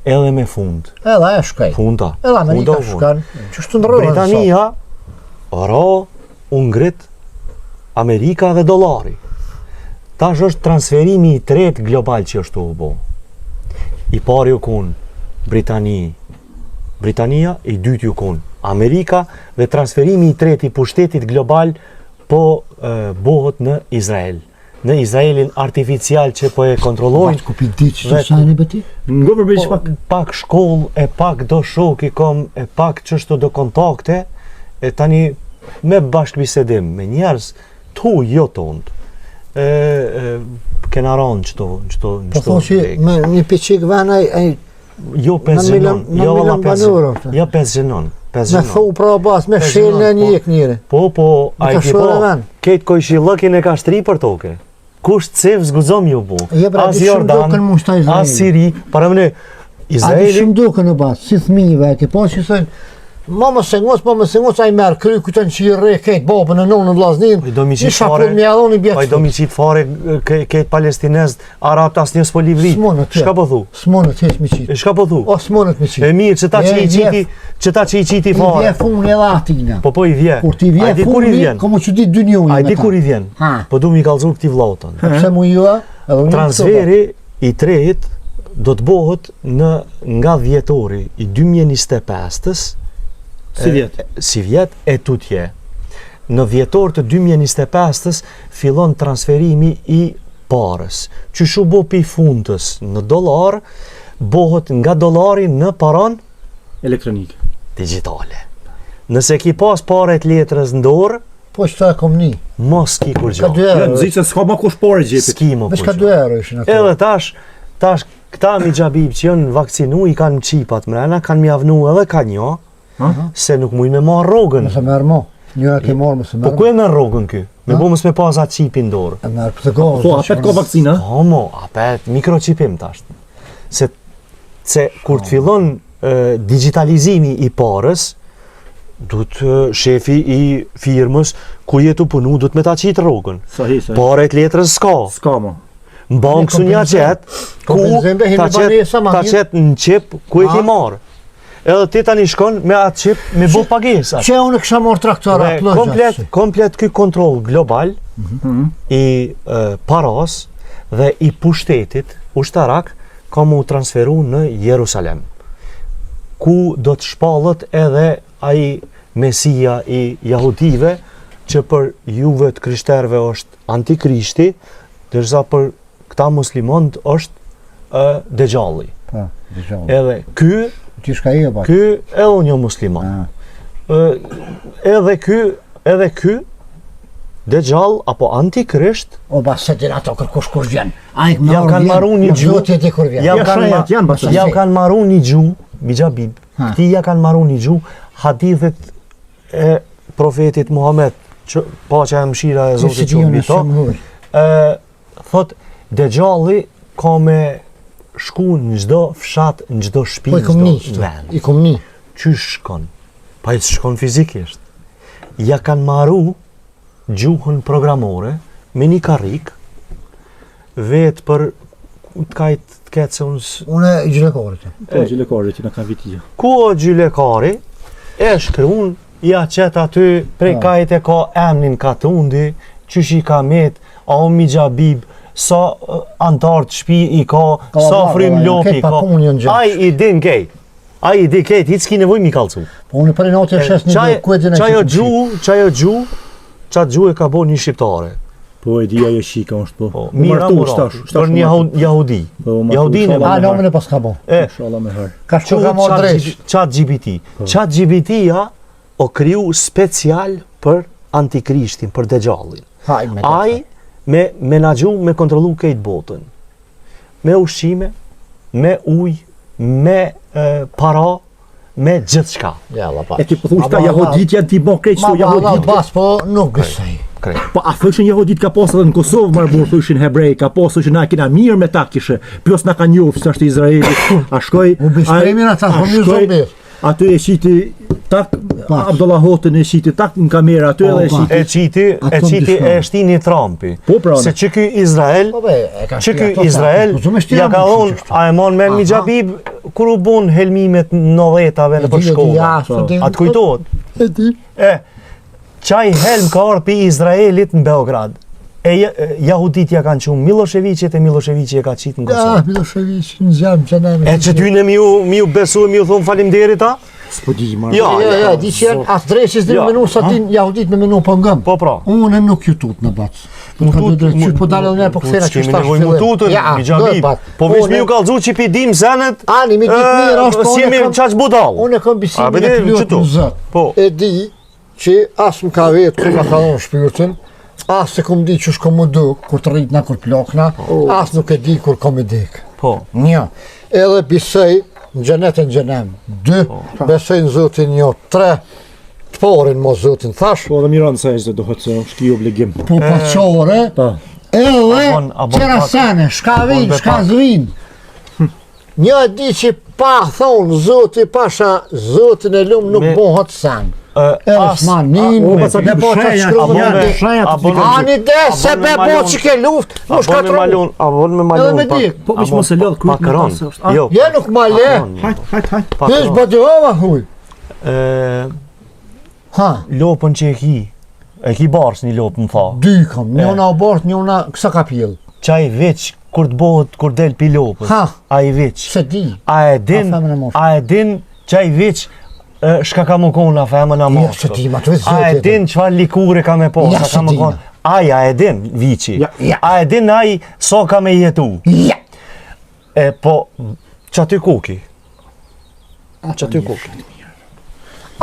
Speaker 3: edhe me fund.
Speaker 1: Edhe e shkaj.
Speaker 3: Funda.
Speaker 1: Edhe Amerika shkan. Qështu në rrëve
Speaker 3: Britania, ngrit Amerika dhe dollari. Tash është transferimi i tret global që është u bo. I pari u kun Britania, i dyti u kun Amerika dhe transferimi i tret i pushtetit global po bohet në Izrael. Në Izraelin artificial që po e kontrollojnë.
Speaker 1: Ku piti që të sajnë e bëti?
Speaker 2: Ngo përbëj
Speaker 3: pak shkollë, e pak do shok i kom, e pak qështu do kontakte, e tani me bashkëbisedim, me njerës tu jo tondë. Kena ranë qëto.
Speaker 1: Po thonë që me një piqik vena
Speaker 3: jo 5 gjenon, jo 5 gjenon.
Speaker 1: Me thu pra bas, me shelën e një njëre.
Speaker 3: Po, a i tipo, ketë kojshilëkin e ka shtri për toke. Kush cef zguzom ju bu. As Jordan, as Siri, para mëne, Izraeli...
Speaker 1: A di shumë duke në bas, si thmive, ke po që thënë, mama se ngos, a i merë kry, këtën që i re, ketë babën e nonë në vllaznin, një shapur me adhon i bjetë.
Speaker 3: Pa i do mi qitë fare, ketë palestinez, Arab tas njës po livri. Shka po thu?
Speaker 1: Smonët heq mi qitë.
Speaker 3: Shka po thu?
Speaker 1: O, smonët mi qitë.
Speaker 3: E mirë, që ta që i qiti fare.
Speaker 1: I vje funë edhe atina.
Speaker 3: Po i vje.
Speaker 1: Kur ti vje funë, komu që ditë dy njojnë.
Speaker 3: A i di kur i vjen. Po du mi kalzu këti vllautën.
Speaker 1: Pse mu jua?
Speaker 3: Transferi i tretë do të bohet nga dhjetori i 2025-ës si vjet e tutje. Në dhjetor të 2025-ës fillon transferimi i parës. Që shu bo pi fundës në dollar, bohet nga dollari në paran
Speaker 2: elektronik.
Speaker 3: Digitale. Nëse ki pas paret letrës në dorë,
Speaker 1: po që ta e kom një.
Speaker 3: Mos ki kur gjo.
Speaker 2: Nëzit se s'ka ma kush pare gjepit.
Speaker 3: S'ki ma kur
Speaker 1: gjo. Ka 2 euro ishin atë.
Speaker 3: Edhe tash këta Mijabib që janë vakcinu, i kanë qipat mrena, kanë mjavnu edhe ka një, se nuk mujnë me marrë rogën.
Speaker 1: Mëse merë mo. Njëra ke marrë mëse merë.
Speaker 3: Po ku e merë rogën kë? Me bo mësë me pas atë qipin dorë.
Speaker 1: E merë për të gozë.
Speaker 2: Po, apet ka vakcina?
Speaker 3: Po mo, apet, mikroqipim tash. Se kur të fillon digitalizimi i parës, du të shefi i firmës ku jetu punu, du të me ta qitë rogën.
Speaker 2: Sahi.
Speaker 3: Paret letrës s'ka mo. Në bankë su një qetë, ku ta qetë në qip ku e ki marë. Edhe ti tani shkon me atë qip me bo pagesat.
Speaker 1: Që unë kësha morë traktora plëgja.
Speaker 3: Komplet ky kontrol global i paras dhe i pushtetit ushtarak ka mu transferu në Jerusalem, ku do të shpallët edhe ai Mesia i jahudive, që për juve të krishterëve është antikrishti, ndërsa për këta muslimanët është Dejjalli.
Speaker 1: Po, Dejjalli.
Speaker 3: Edhe ky edhe unë jam musliman. Edhe ky Dejjall apo antikrisht
Speaker 1: o bas se din ato kërkush kur vjen.
Speaker 3: Ja kanë marru një gjuhë. Ja kanë marru një gjuhë, Bijabib. Këti ja kanë marru një gjuhë hadithet e profetit Muhammed, që paqja e mëshira e Zotit qoftë mbi to. Thot Dejjalli ka me shku në çdo fshat, në çdo shtëpi, në çdo vend.
Speaker 1: I kom ni.
Speaker 3: Qysh shkon? Pa i shkon fizikisht. Ja kanë marru gjuhën programore me një karrik vetë për të ketë se
Speaker 1: unë e gjylekarit.
Speaker 2: Po gjylekarit që na kanë vitija.
Speaker 3: Ku o gjylekari e shkruan, ja qet aty prej kajt e ka emnin Katundi, qysh i ka met, a o Mijabib, sa antar të shtëpi i ka, sa frym lopi ka. Ai i din kejt. Ai i di kejt, hiç s'ki nevojë mi kallcu.
Speaker 1: Po unë për natë shes një kuetin e.
Speaker 3: Çajo gjuhë e ka bo një shqiptare.
Speaker 2: Po e di ajo shika është po.
Speaker 3: Mira për një jahudi. Jahudin e
Speaker 1: nomën e pas ka bo.
Speaker 2: Inshallah me herë.
Speaker 1: Ka shku ka marrë drejt.
Speaker 3: ChatGPT. ChatGPT-ja o kriju special për antikrishtin, për Dejjallin. Ai me menaxhu, me kontrollu këtë botën. Me ushqime, me ujë, me para, me gjithçka.
Speaker 2: E ti po thosh ta jahudit janë ti bën krejt çto jahudit.
Speaker 1: Bas po nuk besoj.
Speaker 2: Po a thoshin jahudit ka pas edhe në Kosovë, marrë thoshin hebrej, ka pas thoshin na kena mirë me ta kishe. Plus na kanë njoft se është Izraeli. A shkoj aty e shiti tak Abdullah Hotën e shiti tak në kamerë aty edhe e shiti
Speaker 3: e shtini Trumpi. Se që ky Izrael ja ka thonë a e mon me Mijabib kur u bun helmimet në 90-tave në për shkolla. Atë kujtohet?
Speaker 1: E di.
Speaker 3: Qaj helm ka orë pi Izraelit në Beograd. Jahudit ja kanë qumë Miloševiqit e Miloševiqi e ka qitë në Kosovë.
Speaker 1: Miloševiqi në gjemë që nemi.
Speaker 3: E që ty në mi u besu e mi u thonë falimderit ta?
Speaker 2: S'po di marrë.
Speaker 1: Ja, di që janë atë drejqës dhe menu sa din jahudit me menu për ngëm.
Speaker 3: Po pra.
Speaker 1: Unë nuk ju tut në batës. Po dalë dhe po këthena që shtash
Speaker 3: fillim. Mututën, Mijabib. Po vish mi u kalëzu që pi dim zenet,
Speaker 1: Ani, mi ditë mirë, është
Speaker 3: si jemi qaq budal.
Speaker 1: Unë e kom bisimin e pilot në zëtë. E di që asë më ka vetë kër nga ka dhonë shpirtin, asë se kom di që shko më duk, kur të rritna, kur plokna, asë nuk e di kur kom e dik. Një, edhe bisej në gjenet e në gjenem, 2, besej në Zotin një, 3, të porin mo Zotin, thash.
Speaker 2: Po dhe miran se e dohet se është ki obligim.
Speaker 1: Po përqore, edhe qera sene, shka vin, shka zvin. Një di që pa thonë Zotin, pasha Zotin e lumë nuk bohët sen. Osmanin, me po të shkrumë Ani dhe se be po që ke luft, mu shkatru.
Speaker 3: Avon me malon,
Speaker 2: po mish mos e lodh kujt
Speaker 3: makaron.
Speaker 1: Je nuk ma le.
Speaker 2: Hajt.
Speaker 1: Hysh bëdjova huj.
Speaker 3: Lopën që e ki bars një lopë më fa.
Speaker 1: 2 kam, njona o bars, njona kësa ka pjell.
Speaker 3: Qaj veç, kur të bohët, kur del pi lopës. A i veç.
Speaker 1: Se di.
Speaker 3: A e din qaj veç, shka ka më konë na femën a moshkët. A e din qëfar likure ka me po, shka ka më konë. Aja e din, vici. A e din aj so ka me jetu. Po, që aty kuki? Që aty kuki?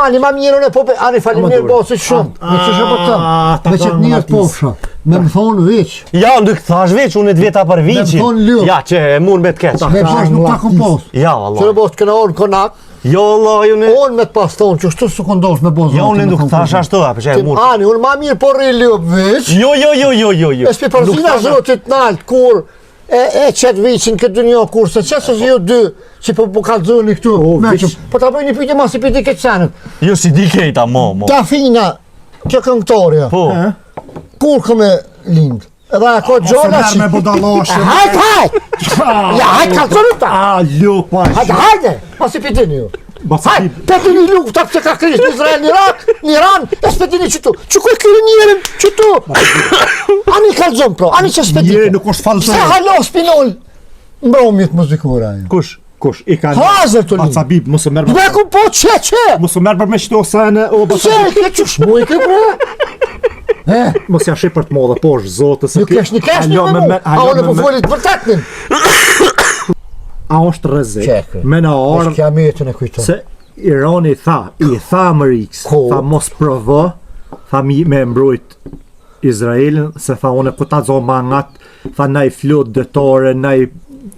Speaker 1: Ani ma mirën e pope, ani falim mirë bosë shumë. Me që shë për tëmë. Me që të njërë pofshë. Me më thonë veç.
Speaker 3: Ja, në këtë thash veç, unë e të veta për vici.
Speaker 1: Me më thonë ljumë.
Speaker 3: Ja, që e mund me të keqë.
Speaker 1: Me pash nuk ta kom posë.
Speaker 3: Ja, Allah.
Speaker 1: Që në bosë të këna orë konak.
Speaker 3: Jo, Allah, unë...
Speaker 1: Unë me të pas thonë që shtu së këndosh me bosë.
Speaker 3: Ja, unë nuk thash ashtu, apë që e mund.
Speaker 1: Ani, unë ma mirë por ljumë veç.
Speaker 3: Jo.
Speaker 1: E s'pi përzina zotit naltë kur e qëtë vicin këtë dënjo kur se qësë zhjo 2 që po kalëzoni këtu. Po ta bëj një pyetje ma si piti këtë senët.
Speaker 3: Jo, si di kejta, mo.
Speaker 1: Ta fina që këngëtorja.
Speaker 3: Po.
Speaker 1: Kur këme lindë? Edhe a ko gjona që...
Speaker 2: me budaloshe.
Speaker 1: Hajt! Ja, hajt kalëzoni ta!
Speaker 2: Lupa.
Speaker 1: Hajde! Ma si pitini ju. Hajt! Petini lufta që ka krisht në Izrael, në Iran, e s'petini qëtu. Që ku e kërë njerën qëtu? Ani kalëzon pro, ani që s'petini.
Speaker 2: Njeri nuk është falësore.
Speaker 1: Se halo spinol. Mbromjet muzikore.
Speaker 3: Kush?
Speaker 2: Kush i ka
Speaker 1: Hazër të linë.
Speaker 2: Habib mos e merr.
Speaker 1: Me ku po që?
Speaker 2: Mos e merr për me shto sene o
Speaker 1: Se, ke që shmuj ke bre?
Speaker 2: mos ja shih për të modha, po është zotë se
Speaker 1: Ju kesh një kesh një me mu. A unë po folit vërtetnin.
Speaker 2: A është rrezik.
Speaker 1: Qekë.
Speaker 2: Me na
Speaker 1: Është
Speaker 2: orë
Speaker 1: kja metën e kujton.
Speaker 2: se Irani i tha Amerikës,
Speaker 1: Ko?
Speaker 2: tha mos provo, tha me mbrojt Izraelin, se tha une ku ta zo mangat, tha naj flot dëtore, naj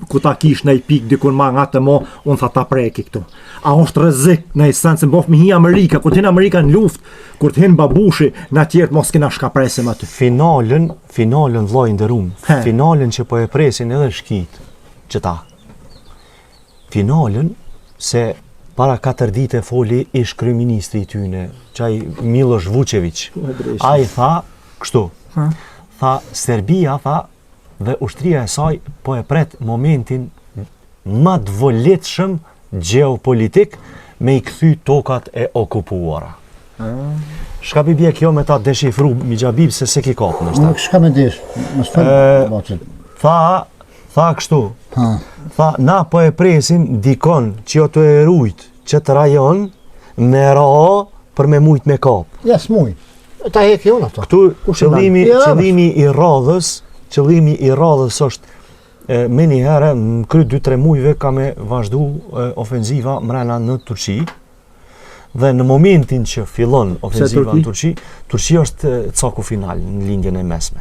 Speaker 2: ku ta kish naj pik dikun mangat e mo, unë tha ta preki këtu. A është rrezik në sens se mbof me hi Amerika, kur t'hin Amerika në luft, kur t'hin babushi, na tjertë mos kena shka presim aty.
Speaker 3: Finalën vllai nderuam.
Speaker 2: He.
Speaker 3: Finalën që po e presin edhe shkit që ta. Finalën se para 4 dite foli ish kryeministri i tyne, qaj Miloš Vučević. Ai tha kështu. Tha Serbia tha dhe ushtria e saj po e pret momentin më të volitshëm gjeopolitik me I kthy tokat e okupuara. Shka bi bje kjo me ta deshifru Mijabib se se ki kapë në
Speaker 1: Nuk shka me desh. Mos fal.
Speaker 3: Tha kështu,
Speaker 1: Ha.
Speaker 3: tha na po e presim dikon që jo të erujt që të rajon me ra për me mujt me kap.
Speaker 1: Ja smuj. Ta heki unë ato.
Speaker 3: Këtu qëllimi
Speaker 1: Ja,
Speaker 3: qëllimi i radhës është me një herë në kry 2-3 mujve ka me vazhdu ofenziva mrena në Turqi dhe në momentin që fillon ofenziva në Turqi, Turqia është caku final në lindjen e mesme.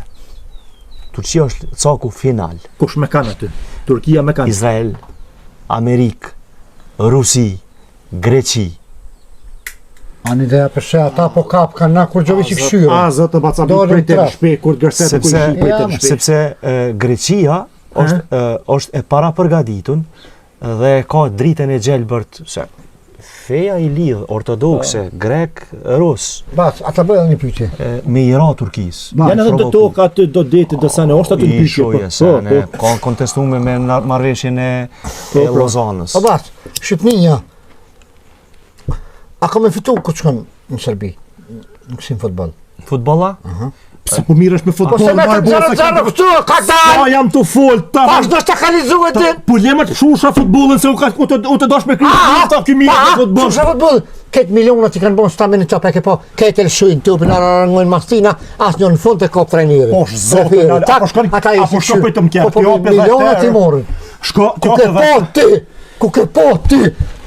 Speaker 3: Turqia është caku final.
Speaker 2: Kush me kanë aty? Turkia me kanë.
Speaker 3: Izrael, Amerikë, Rusi, Greqi.
Speaker 1: Ani ideja përse ata po kap kanë na kur gjovi që këshyre.
Speaker 2: A zot baca
Speaker 1: Dorën
Speaker 2: pritet
Speaker 1: tra.
Speaker 2: në shpe kur gërset kur
Speaker 1: Sepse-
Speaker 2: pritet
Speaker 1: Ja,
Speaker 2: në shpe.
Speaker 3: Sepse Greqia është e para përgatitun dhe ka dritën e gjelbërt se feja I lidh ortodokse, grek, rus
Speaker 1: Bas, ata bëjnë një pyetje.
Speaker 3: me I ra Turkis.
Speaker 2: Janë edhe do tokë aty do deti do sa ne është aty në
Speaker 3: I shoje se
Speaker 2: pyetje.
Speaker 3: ne ka kontestume me marrëveshjen e Lozanës.
Speaker 1: Po bas, Shqipënia. A ka me fitu këtë shkon në Serbi? Në kësim futbol.
Speaker 3: Futbolla?
Speaker 2: Pse po mirësh me
Speaker 1: Po
Speaker 2: futboll?
Speaker 1: se me të
Speaker 2: marr bosa,
Speaker 1: zërë këtu, ka
Speaker 2: Sa
Speaker 1: dalë!
Speaker 2: jam të fol ta.
Speaker 1: Pas do të kalizuet të...
Speaker 2: Pulemat pshusha futbollin se u të dosh me kryet ta ky mirë me futboll.
Speaker 1: Çfarë futboll? Këtë milionat I kanë bën stamin në çapë ke po, këtë lëshuin tupin arangojnë mastina, asnjë në fund të kop trajneri.
Speaker 2: Po zotë, apo shkon për të mkjerë.
Speaker 1: Po milionat I morën.
Speaker 2: Shko,
Speaker 1: Ku ke po ti? Ku ke po ti?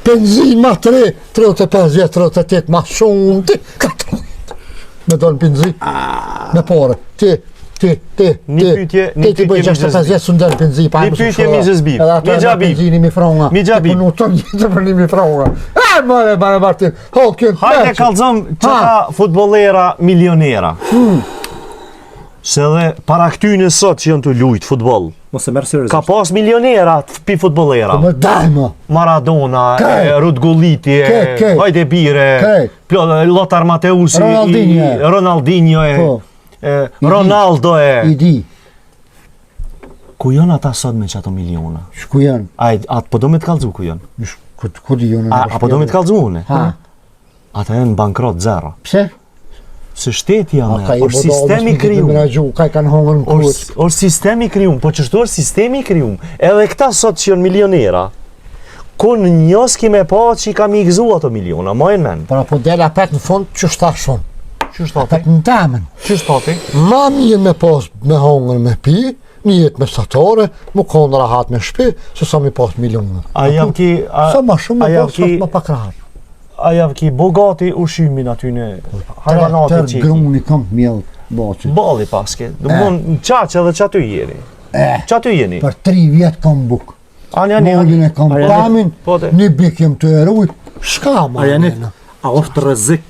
Speaker 1: Benzin ma 35 vjet, 38 ma shumë ti. Me donë benzin. Me pore. Ti.
Speaker 3: Një pyetje
Speaker 1: Ti bëj 65 vjet së ndër benzin.
Speaker 3: Një pyetje Mijabib.
Speaker 1: Edhe ato
Speaker 3: Mijabib.
Speaker 1: benzini mi fronga.
Speaker 3: Mijabib.
Speaker 1: Po nuk ton jetë për një fronga. Bare Martin.
Speaker 3: Hajde kallëzom qëta futbollera milionera. Se dhe para këtyne sot që janë të lujt futboll,
Speaker 2: Mos e merr seriozisht.
Speaker 3: ka pas milionera pi futbollera.
Speaker 1: Më dajmo.
Speaker 3: Maradona,
Speaker 1: Kej.
Speaker 3: Rud Gulliti,
Speaker 1: Kej.
Speaker 3: Hajde Bire,
Speaker 1: Kej.
Speaker 3: Lothar Mateusi, Ronaldinho,
Speaker 1: Po.
Speaker 3: Ronaldo
Speaker 1: I di.
Speaker 3: Ku janë ata sot me çato miliona?
Speaker 1: Shku janë.
Speaker 3: Atë po do me të kallëzu ku janë?
Speaker 1: Ku di jonë.
Speaker 3: Apo do me të kallëzu une?
Speaker 1: Ha.
Speaker 3: Ata janë bankrot zero.
Speaker 1: Pse?
Speaker 3: Se shteti janë,
Speaker 1: Ka
Speaker 3: është sistemi krijuar.
Speaker 1: Ka I kanë hongër në kuës.
Speaker 3: Është sistemi krijuar, po çështo është sistemi krijuar. Edhe këta sot që janë milionera, ku në njoski me pa që I kam I gëzu ato miliona, mojnë men.
Speaker 1: Por apo dela pet në fund që shtashon.
Speaker 3: Që shtati?
Speaker 1: Pet në tamen.
Speaker 3: Që shtati?
Speaker 1: Ma mirë me pas me hongër me pi, një jetë mesatare, më konë rahat me shpi, se sa mi pas milionë.
Speaker 3: A jam ki...
Speaker 1: Sa ma shumë me pas, sa ma pak rahat.
Speaker 3: A jam ki bogati ushimin aty në hajvanati
Speaker 1: Tër
Speaker 3: qiki.
Speaker 1: gruni kam mjellë baci.
Speaker 3: Balli paske. Dëmon qaqë edhe që aty jeni. Që aty jeni.
Speaker 1: Për 3 vjetë kam buk. Mollin e kam pamin, një bik jem të erujt, shka ma
Speaker 2: Arjanit, a është rrezik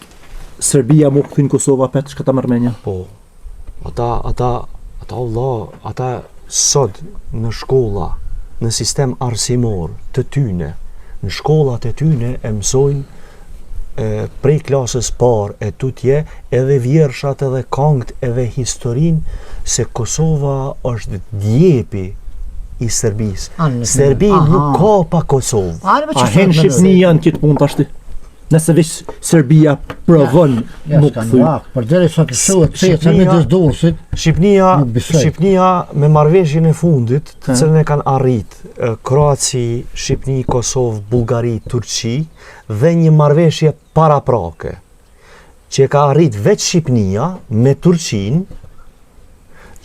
Speaker 2: Serbia mu këthin Kosova pet shka ta mërmenja?
Speaker 3: Po. Ata Allah, sot në shkolla, në sistem arsimor të tyne, në shkollat e tyne e mësojnë prej klasës parë e tutje edhe vjershat edhe kangt edhe historin se Kosova është djepi I Serbisë. Serbi nuk ka pa Kosovë.
Speaker 2: A hen Shqipni janë kitë punë tashti? Nëse veç Serbia provon më kthy.
Speaker 1: Për deri sa të shohet pjeca midis Durrësit.
Speaker 3: Shqipnia me marrëveshjen e fundit, të cilën e kanë arrit Kroaci, Shqipni, Kosovë, Bullgari, Turqi dhe një marrëveshje paraprake që e ka arrit veç Shqipnia me Turqinë,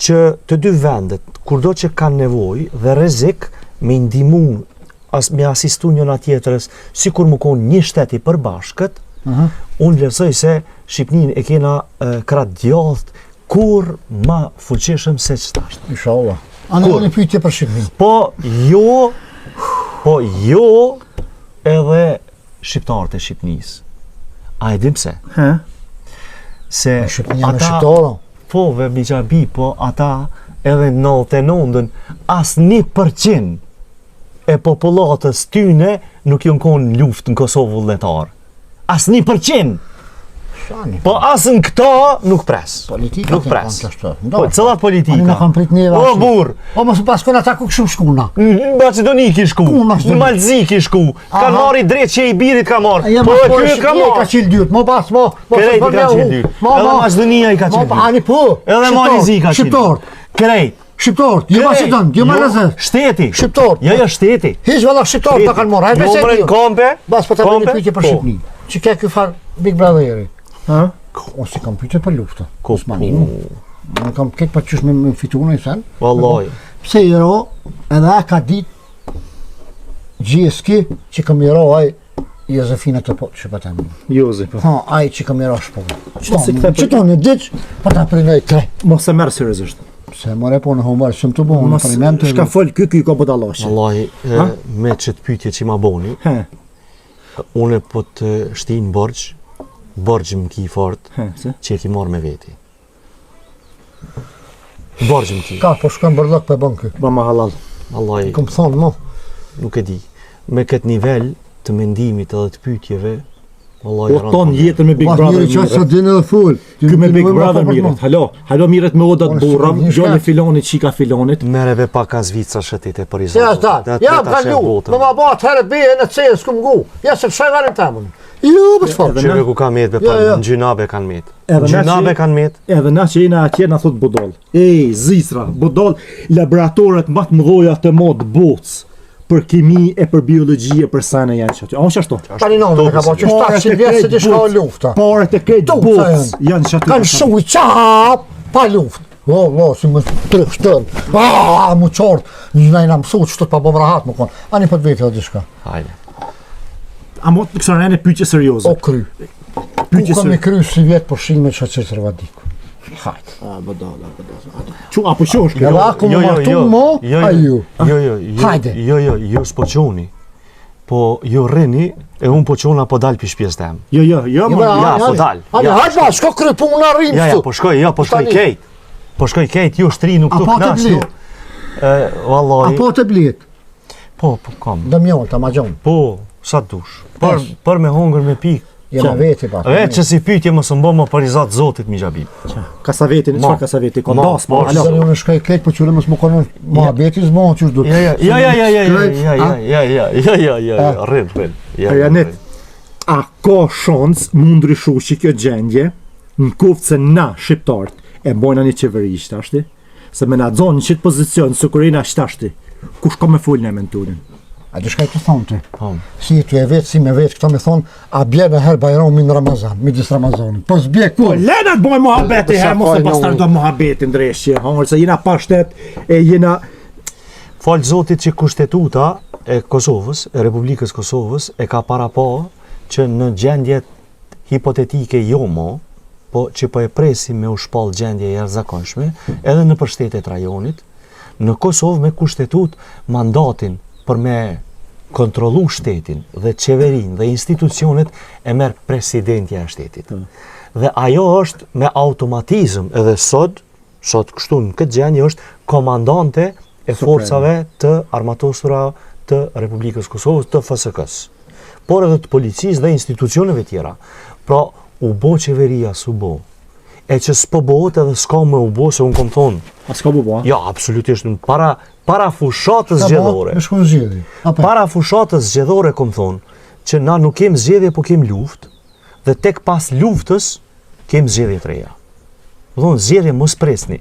Speaker 3: që të dy vendet kurdo që kanë nevojë dhe rrezik me ndihmu me asistu njëna tjetrës, si kur më konë një shteti përbashkët, unë vlerësoj se Shqipnin e kena kratë djallët kur ma fuqishëm se që tashtë.
Speaker 1: Inshallah. A në një pyetje për Shqipnin?
Speaker 3: Po jo edhe shqiptarët e Shqipnis. A e dim se? Se
Speaker 1: Shqipnia me
Speaker 3: ata,
Speaker 1: shqiptarë.
Speaker 3: po ve Miqabi, po ata edhe në 99-ën as 1% e popullatës tyne nuk jonë konë luft në Kosovë vullnetar. As 1%.
Speaker 1: Shani.
Speaker 3: Po as në këta nuk pres.
Speaker 1: Politika
Speaker 3: Nuk pres.
Speaker 1: Po,
Speaker 3: Po, cëllat politika?
Speaker 1: Ani na kanë prit neve.
Speaker 3: O burr,
Speaker 1: O mos u paskon ata ku kështu shkuna.
Speaker 3: në Macedoni ki shku,
Speaker 1: Ku në Macedoni?
Speaker 3: në Malzi ki shku, ka marri drejt që i birit ka marrë.
Speaker 1: Ja
Speaker 3: Po
Speaker 1: ma
Speaker 3: e ky ka
Speaker 1: ka
Speaker 3: marrë.
Speaker 1: qil dyrt. Mo pas mo.
Speaker 3: Krejt i ka qil dyrt. Edhe Macedonia i ka qil dyrt.
Speaker 1: Ani po.
Speaker 3: Edhe Malizi ka qil
Speaker 1: Shqiptar.
Speaker 3: Krejt.
Speaker 1: Shqiptar, jo Macedon, jo Malazë.
Speaker 3: Shteti.
Speaker 1: Shqiptar.
Speaker 3: Jo shteti.
Speaker 1: Hiç valla shqiptar ta kanë marrë. Hajde
Speaker 3: Jo
Speaker 1: se.
Speaker 3: mre kompe.
Speaker 1: Bas po ta bëni
Speaker 3: kompe,
Speaker 1: pyetje për
Speaker 3: po.
Speaker 1: Shqipnin. Çi ka ky far Big Brotheri?
Speaker 2: Ha?
Speaker 1: Unë si kam pyetje për luftën.
Speaker 3: Ko,
Speaker 1: Osmaninu. Unë kam këtë për qysh me fituar në sen.
Speaker 3: Wallahi.
Speaker 1: Pse i ro, edhe a ka dit Gjeski që kam i ro aj Jozefina të po, që pëtem.
Speaker 2: Jozi, po.
Speaker 1: Ha, aj që kam i ro shpollë.
Speaker 2: Mos i kthe për-
Speaker 1: Që to në diq, po ta prinoj tre.
Speaker 2: Mos e merr seriozisht.
Speaker 1: Se more po në humor, shumë të bohë, në
Speaker 2: Mos
Speaker 1: primente.
Speaker 2: shka fol ky ka budallashe.
Speaker 3: Wallahi, me çet pyetje që ma boni,
Speaker 2: He,
Speaker 3: unë po të shti në borxh më ki fort,
Speaker 2: se.
Speaker 3: që e ki marrë me veti. Borxh më ki.
Speaker 1: Ka, po shkojnë bërlok për bënkë.
Speaker 2: Ba ma halal.
Speaker 3: Wallahi,
Speaker 1: Kom thonë, mo.
Speaker 3: nuk e di. Me këtë nivel të mendimit edhe të pyetjeve, wallahi
Speaker 2: Po ton jetën me Big
Speaker 1: Pas
Speaker 2: Brother.
Speaker 1: njëri që sa
Speaker 2: mirët.
Speaker 1: din edhe full.
Speaker 2: Ky me Big Brother mirët. Halo mirët me odat
Speaker 1: Unë
Speaker 2: burra,
Speaker 1: s'e di
Speaker 2: gjallë
Speaker 1: shka.
Speaker 2: filonit, qika filonit.
Speaker 3: merreve pa ka zvica shëtit e për i
Speaker 1: Ja, ta. Ja, ka lu. Më ma ba të herë bije në cejë, s'kum gu. Ja, se fshaj varën temën. Jo, për çfarë?
Speaker 3: Qyve ku ka met,
Speaker 1: Ja, ja.
Speaker 3: në gjynabe kanë met.
Speaker 2: Edhe
Speaker 3: Në
Speaker 2: na
Speaker 3: gjynabe
Speaker 2: që-
Speaker 3: kanë met.
Speaker 2: Edhe na që jena atje na thot budol. Zisra, budol laboratoret më të mëdha të mod bots për kimi e për biologji e për sane janë çati. A është ashtu?
Speaker 1: Tani në ka po që 700 vjetë se ti shka lufta.
Speaker 2: Paret e këtë
Speaker 1: Tuca
Speaker 2: bots janë çati.
Speaker 1: Kanë shu i qap, pa luft. Si më të shtën. Mu qartë. Një najna mësu që të pa bom rahat më konë. Ani për të vete dhe shka.
Speaker 3: Hajde.
Speaker 2: A mo të kësë rene pyetje serioze.
Speaker 1: O kry.
Speaker 2: Pyetje
Speaker 1: Ku kam i
Speaker 2: serioze.
Speaker 1: kry si vjetë për shime që që të rëvadiku. Hajde.
Speaker 2: A budol. Çu apo shosh
Speaker 1: Edhe aku më martu mo, a ju. Hajde.
Speaker 3: Jo s'po qoni. Po jo rrini, e unë po qona po dal për shpjes tem.
Speaker 2: Jo, ma.
Speaker 3: po dal.
Speaker 1: Hajde,
Speaker 3: Ja.
Speaker 1: hajde ba, shko kry punë në rrimë
Speaker 3: Ja, po shkoj
Speaker 1: Tani.
Speaker 3: kejt. Po shkoj kejt, ju shtri nuk
Speaker 1: Apo
Speaker 3: të
Speaker 1: të
Speaker 3: knasë.
Speaker 1: blit.
Speaker 3: Wallahi.
Speaker 1: Apo të blit.
Speaker 3: Po, kam.
Speaker 1: Dëmjon, të ma gjonë.
Speaker 3: Po, sa dush.
Speaker 1: Pesh.
Speaker 3: Për me hongër me pikë.
Speaker 1: Jema veti pa.
Speaker 3: Vetë që si pyetje mos më bëmë për i zatë zotit mi gjabim.
Speaker 2: Kasavetin,
Speaker 3: Ma.
Speaker 2: çfarë kasaveti?
Speaker 3: Ma,
Speaker 2: Kondas,
Speaker 3: po,
Speaker 2: po.
Speaker 1: Alo.
Speaker 2: Alo.
Speaker 1: Unë shkoj ketë, po qëre mësë më konon muhabeti zmonë që shdo.
Speaker 3: Ja, rrin.
Speaker 2: Janet, a ka shans mu ndryshu që kjo gjendje në kuftë se na, shqiptarët, e bojna një qeverisht, ashti? Se me na zonë një qitë pozicion, së kërina ashtashti, kush ka me full në menturin?
Speaker 1: A dhe shkaj të thonë të?
Speaker 3: Po.
Speaker 1: Si tu e vetë, si me vetë, këta me thonë, a bje në herë Bajrami në Ramazan, midis Ramazanit. Po s'bje
Speaker 2: Po,
Speaker 1: kur?
Speaker 2: lena të boj muhabeti,
Speaker 1: Po,
Speaker 2: her, mos e
Speaker 1: po,
Speaker 2: pastar
Speaker 1: no.
Speaker 2: do muhabeti ndreshje, hangër, se jena pa shtet, e jena...
Speaker 3: Falë zotit që kushtetuta e Kosovës, e Republikës Kosovës, e ka para pa që në gjendjet hipotetike jo mo, po që po e presim me u shpall gjendje jashtëzakonshme, edhe në për shtetet rajonit, në Kosovë me kushtetut mandatin për me kontrollu shtetin dhe qeverin dhe institucionet e merr presidentja e shtetit. Dhe ajo është me automatizëm edhe sot kështu në këtë gjendje është komandante e forcave të armatosura të Republikës Kosovës, të FSK-s, por edhe të policisë dhe institucioneve tjera. Pra, u bo qeveria s'u bo. E që s'po bohet edhe s'ka më u bo, se unë kom thonë.
Speaker 2: A s'ka bu,
Speaker 3: Ja, absolutisht, para fushatës zgjedhore.
Speaker 1: Me shkon zgjedi.
Speaker 3: Para fushatës zgjedhore kom thonë, që na nuk kem zgjedhje, po kem luftë, dhe tek pas luftës kem zgjedhje të reja. Thonë zgjedhje mos presni.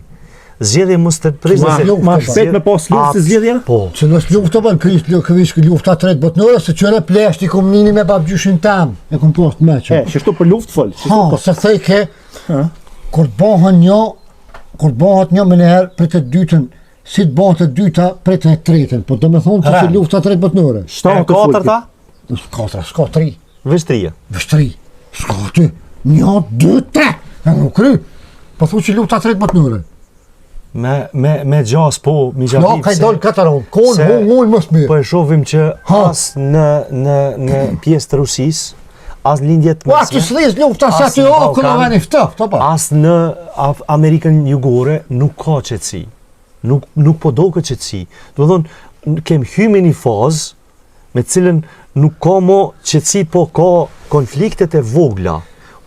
Speaker 3: Zgjedhje mos të presni.
Speaker 2: Ma shpejt me pas luftë se zgjedhja?
Speaker 3: Po.
Speaker 1: Që nësë luftë të bënë, këvish lufta tretë botnore, se qëre pleshti kom nini me babgjyshin tam, e kom post me që.
Speaker 2: Shështu për luftë fol.
Speaker 1: Ha, se thej ke, kur të bëhet një më nëherë për të dytën, si të bëhet të dyta për të tretën, po do me thonë që si lufta tretë botnore.
Speaker 3: E katërta?
Speaker 1: S'ka tri.
Speaker 3: Vështria.
Speaker 1: Vështri, s'ka ty, 1, 2, 3, e nuk kry. Po thu që lufta tretë botnore.
Speaker 3: Me gjas, po, mi gjabib,
Speaker 1: No, ka i dollë katëron, konë, mund mos mirë.
Speaker 3: Po e shohim që as në pjesë të Rusisë, as lindjet
Speaker 1: Po, aty s'liz lufta sa ty okëllë veni ftëf, to pa.
Speaker 3: as në Amerikën jugore nuk ka qetësi. Nuk po do këtë qetësi. Do thonë, kem hymë një fazë me cilën nuk ka mo qetësi, po ka konfliktet e vogla,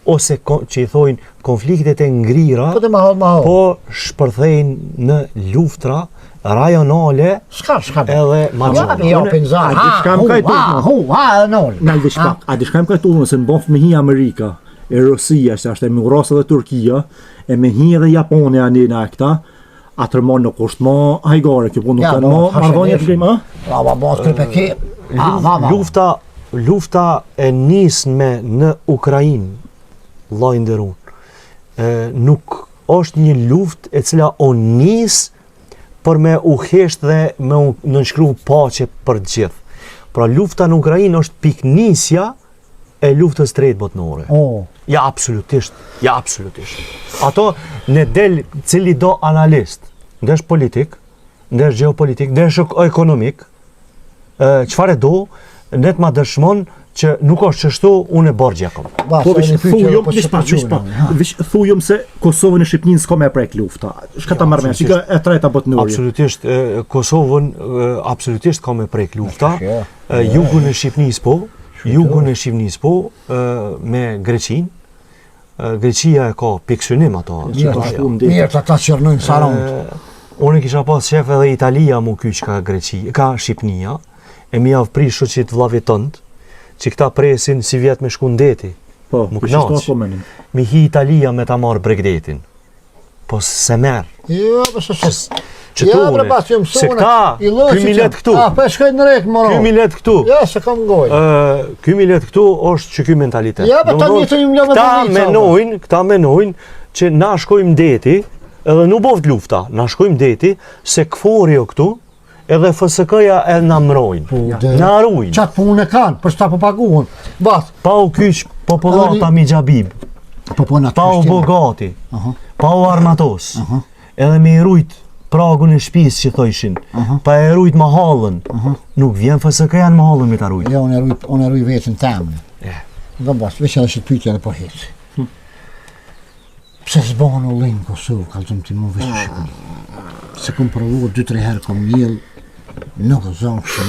Speaker 3: ose që i thojnë konfliktet e ngrira,
Speaker 1: Po të ma hod.
Speaker 3: po shpërthejnë në luftra rajonale
Speaker 1: Shka.
Speaker 3: edhe magjore.
Speaker 1: Ja, penzar. Ha, nol.
Speaker 2: Nal dhe shpak, a di shkam këtu nëse në bof me hi Amerika, e Rosia, që është e me Urasa dhe Turkia, e me hi edhe Japonia një në këta, atër ma nuk është ma hajgare, kjo po nuk kanë ma mardhonja të gëjmë,
Speaker 1: Ba, ba, skripe ki.
Speaker 3: Lufta e nisme në Ukrainë, vllai nderuar, nuk është një luftë e cila o nis për me u hesht dhe me u nënshkru paqe për gjithë. Pra lufta në Ukrainë është piknisja e luftës tretë botnore. Ja, absolutisht. Ato në del cili do analist, ndesh politik, ndesh geopolitik, ndesh ekonomik, çfarë do, net ma dëshmon që nuk është qështu, unë e borgjë kom.
Speaker 2: Po vish thujëm se Kosovën e Shqipninë s'ka me prek lufta. Shka ta marrë me, që e treta botnore.
Speaker 3: Absolutisht, Kosovën absolutisht ka me prek lufta. Jugun e Shqipnisë po, me Greqinë. Greqia e ka piksynim ato.
Speaker 1: Mirë të ta qërnojnë saront.
Speaker 3: Unë kisha pas shef edhe Italia mu kyç ka Shqipnia, e mi javë prish shoqit vllavit tënd, që këta presin si vjet me shku ndeti.
Speaker 2: Po,
Speaker 3: më knaq. Mi hi Italia me ta marrë Bregdetin. Po se merr.
Speaker 1: Jo, përse
Speaker 3: Që tune, se këta, ky milet këtu.
Speaker 1: Po shkoj në rek, moro.
Speaker 3: Ky milet këtu.
Speaker 1: Ja, se kam gojë.
Speaker 3: Ky milet këtu është që ky mentalitet.
Speaker 1: Ja, po ta njëtë një mlevë
Speaker 3: këta menojnë që na shkojmë deti, edhe nuk boft lufta, na shkojmë deti, se këfori o këtu, edhe FSK-ja e na mrojnë, na arrujnë.
Speaker 1: Qatë punë e kanë, për shta po paguën.
Speaker 3: Pa u kyç popullata mi gjabib, pa u bogati, pa u armatos, edhe me i rujt pragun e shpis që thojshin, pa e rujt mahallën, nuk vjen FSK-ja në mahallën me të rujt.
Speaker 1: Ja, unë e ruj vetën temë. Nga basë, veç edhe shqit pyjtja dhe po heci. Pse s'banë u linë Kosovë, kalëzëm ti mu veç Shqipëni. Se kom provuar 2-3 herë kom njëllë, nuk e zonshë.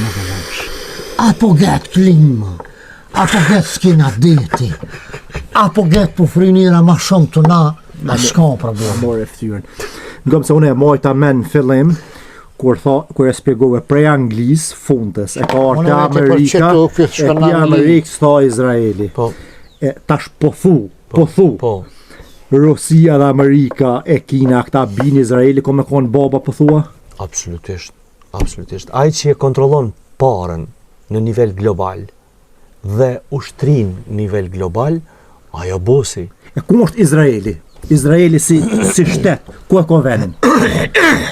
Speaker 1: Apo getë klimë, apo getë s'kina deti, apo getë po frinira ma shumë të na s'ka problem.
Speaker 2: More e ftyrën. Ngëm se unë e mojta men fillim, kur e spjegove prej Anglisë, fundës, e ka orte Amerika, e pi Amerikë s'ta Izraeli. Tash po thu. Rusia dhe Amerika e Kina këta bin Izraeli ko me konë baba po thua?
Speaker 3: Absolutisht. Ai që e kontrollon parën në nivel global dhe ushtrin në nivel global, ajo bosi.
Speaker 2: E ku është Izraeli? Izraeli si shtet, ku e ka venin?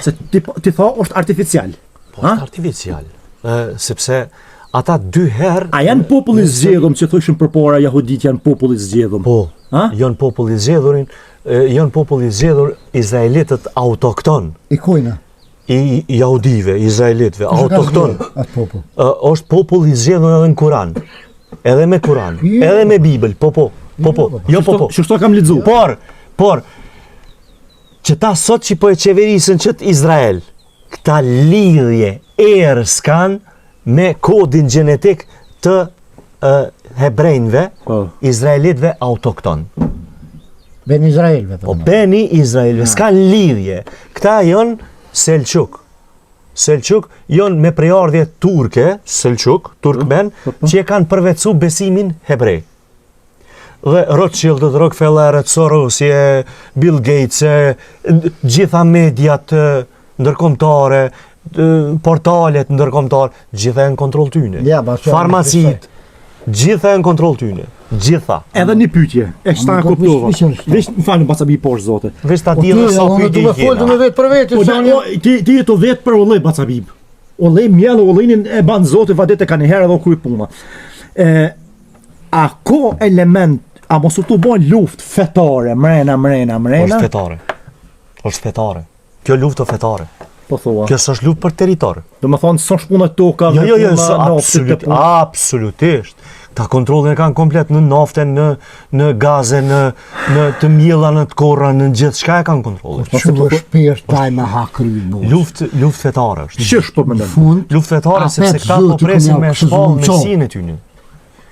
Speaker 2: Se ti tha është artificial.
Speaker 3: Po është artificial. Sepse ata 2 herë...
Speaker 2: A janë populli zgjedhëm që thoshin përpara jahudit janë populli zgjedhëm?
Speaker 3: Po, janë populli zgjedhurin, janë populli zgjedhur izraelitët autokton.
Speaker 1: I kujna?
Speaker 3: I jahudive, izraelitëve, autokton. Është populli zgjedhur edhe në Kur'an. Edhe me Kur'an, edhe me Bibël, po.
Speaker 2: Shështo kam lexu.
Speaker 3: Por, që ta sot që po e qeverisën qëtë Izrael, këta lidhje erë s'kan me kodin gjenetik të hebrejnve, izraelitve autokton.
Speaker 1: Ben Izraelve.
Speaker 3: Po, beni Izraelve, s'kan lidhje. Këta janë Selçuk. Selçuk janë me prejardhje turke, Selçuk, turkmen, që e kanë përvecu besimin hebrej. Dhe Rothschildët, Rockefellerët, Sorosje, Bill Gates, gjitha mediat ndërkombëtare, portalet ndërkombëtare, gjitha e në kontroll tyne. Farmacit, gjitha e në kontroll tyne. Gjitha.
Speaker 2: Edhe një pyetje, e shta e kuptova. Vesh më falni Bacabi poshtë zote.
Speaker 3: Vesh ta di edhe sa pyetje
Speaker 1: Do të folë vetë për vetë.
Speaker 2: Ti e to vetë për Ollej Bacabib. Ollej mjellë, Ollejnin e ban zote vadet e kanë herë edhe kuj puna. A ko element, a mos u të bën luft fetare, mrena?
Speaker 3: Është fetare. Kjo luftë fetare.
Speaker 2: Po thua.
Speaker 3: Kjo s'është luftë për territor.
Speaker 2: Do më thonë s'është puna toka dhe
Speaker 3: Jo, absolutisht. Ta kontrollin e kanë komplet në nafte, në gaze, në të mjella, në të korra, në gjithë shka e kanë kontrollin.
Speaker 1: Shumë shpesh taj me hakry bosh.
Speaker 3: Luft fetare është.
Speaker 2: Ç'është po mendon?
Speaker 3: Luft fetare sepse këta po presin me shpall mesin e tyne.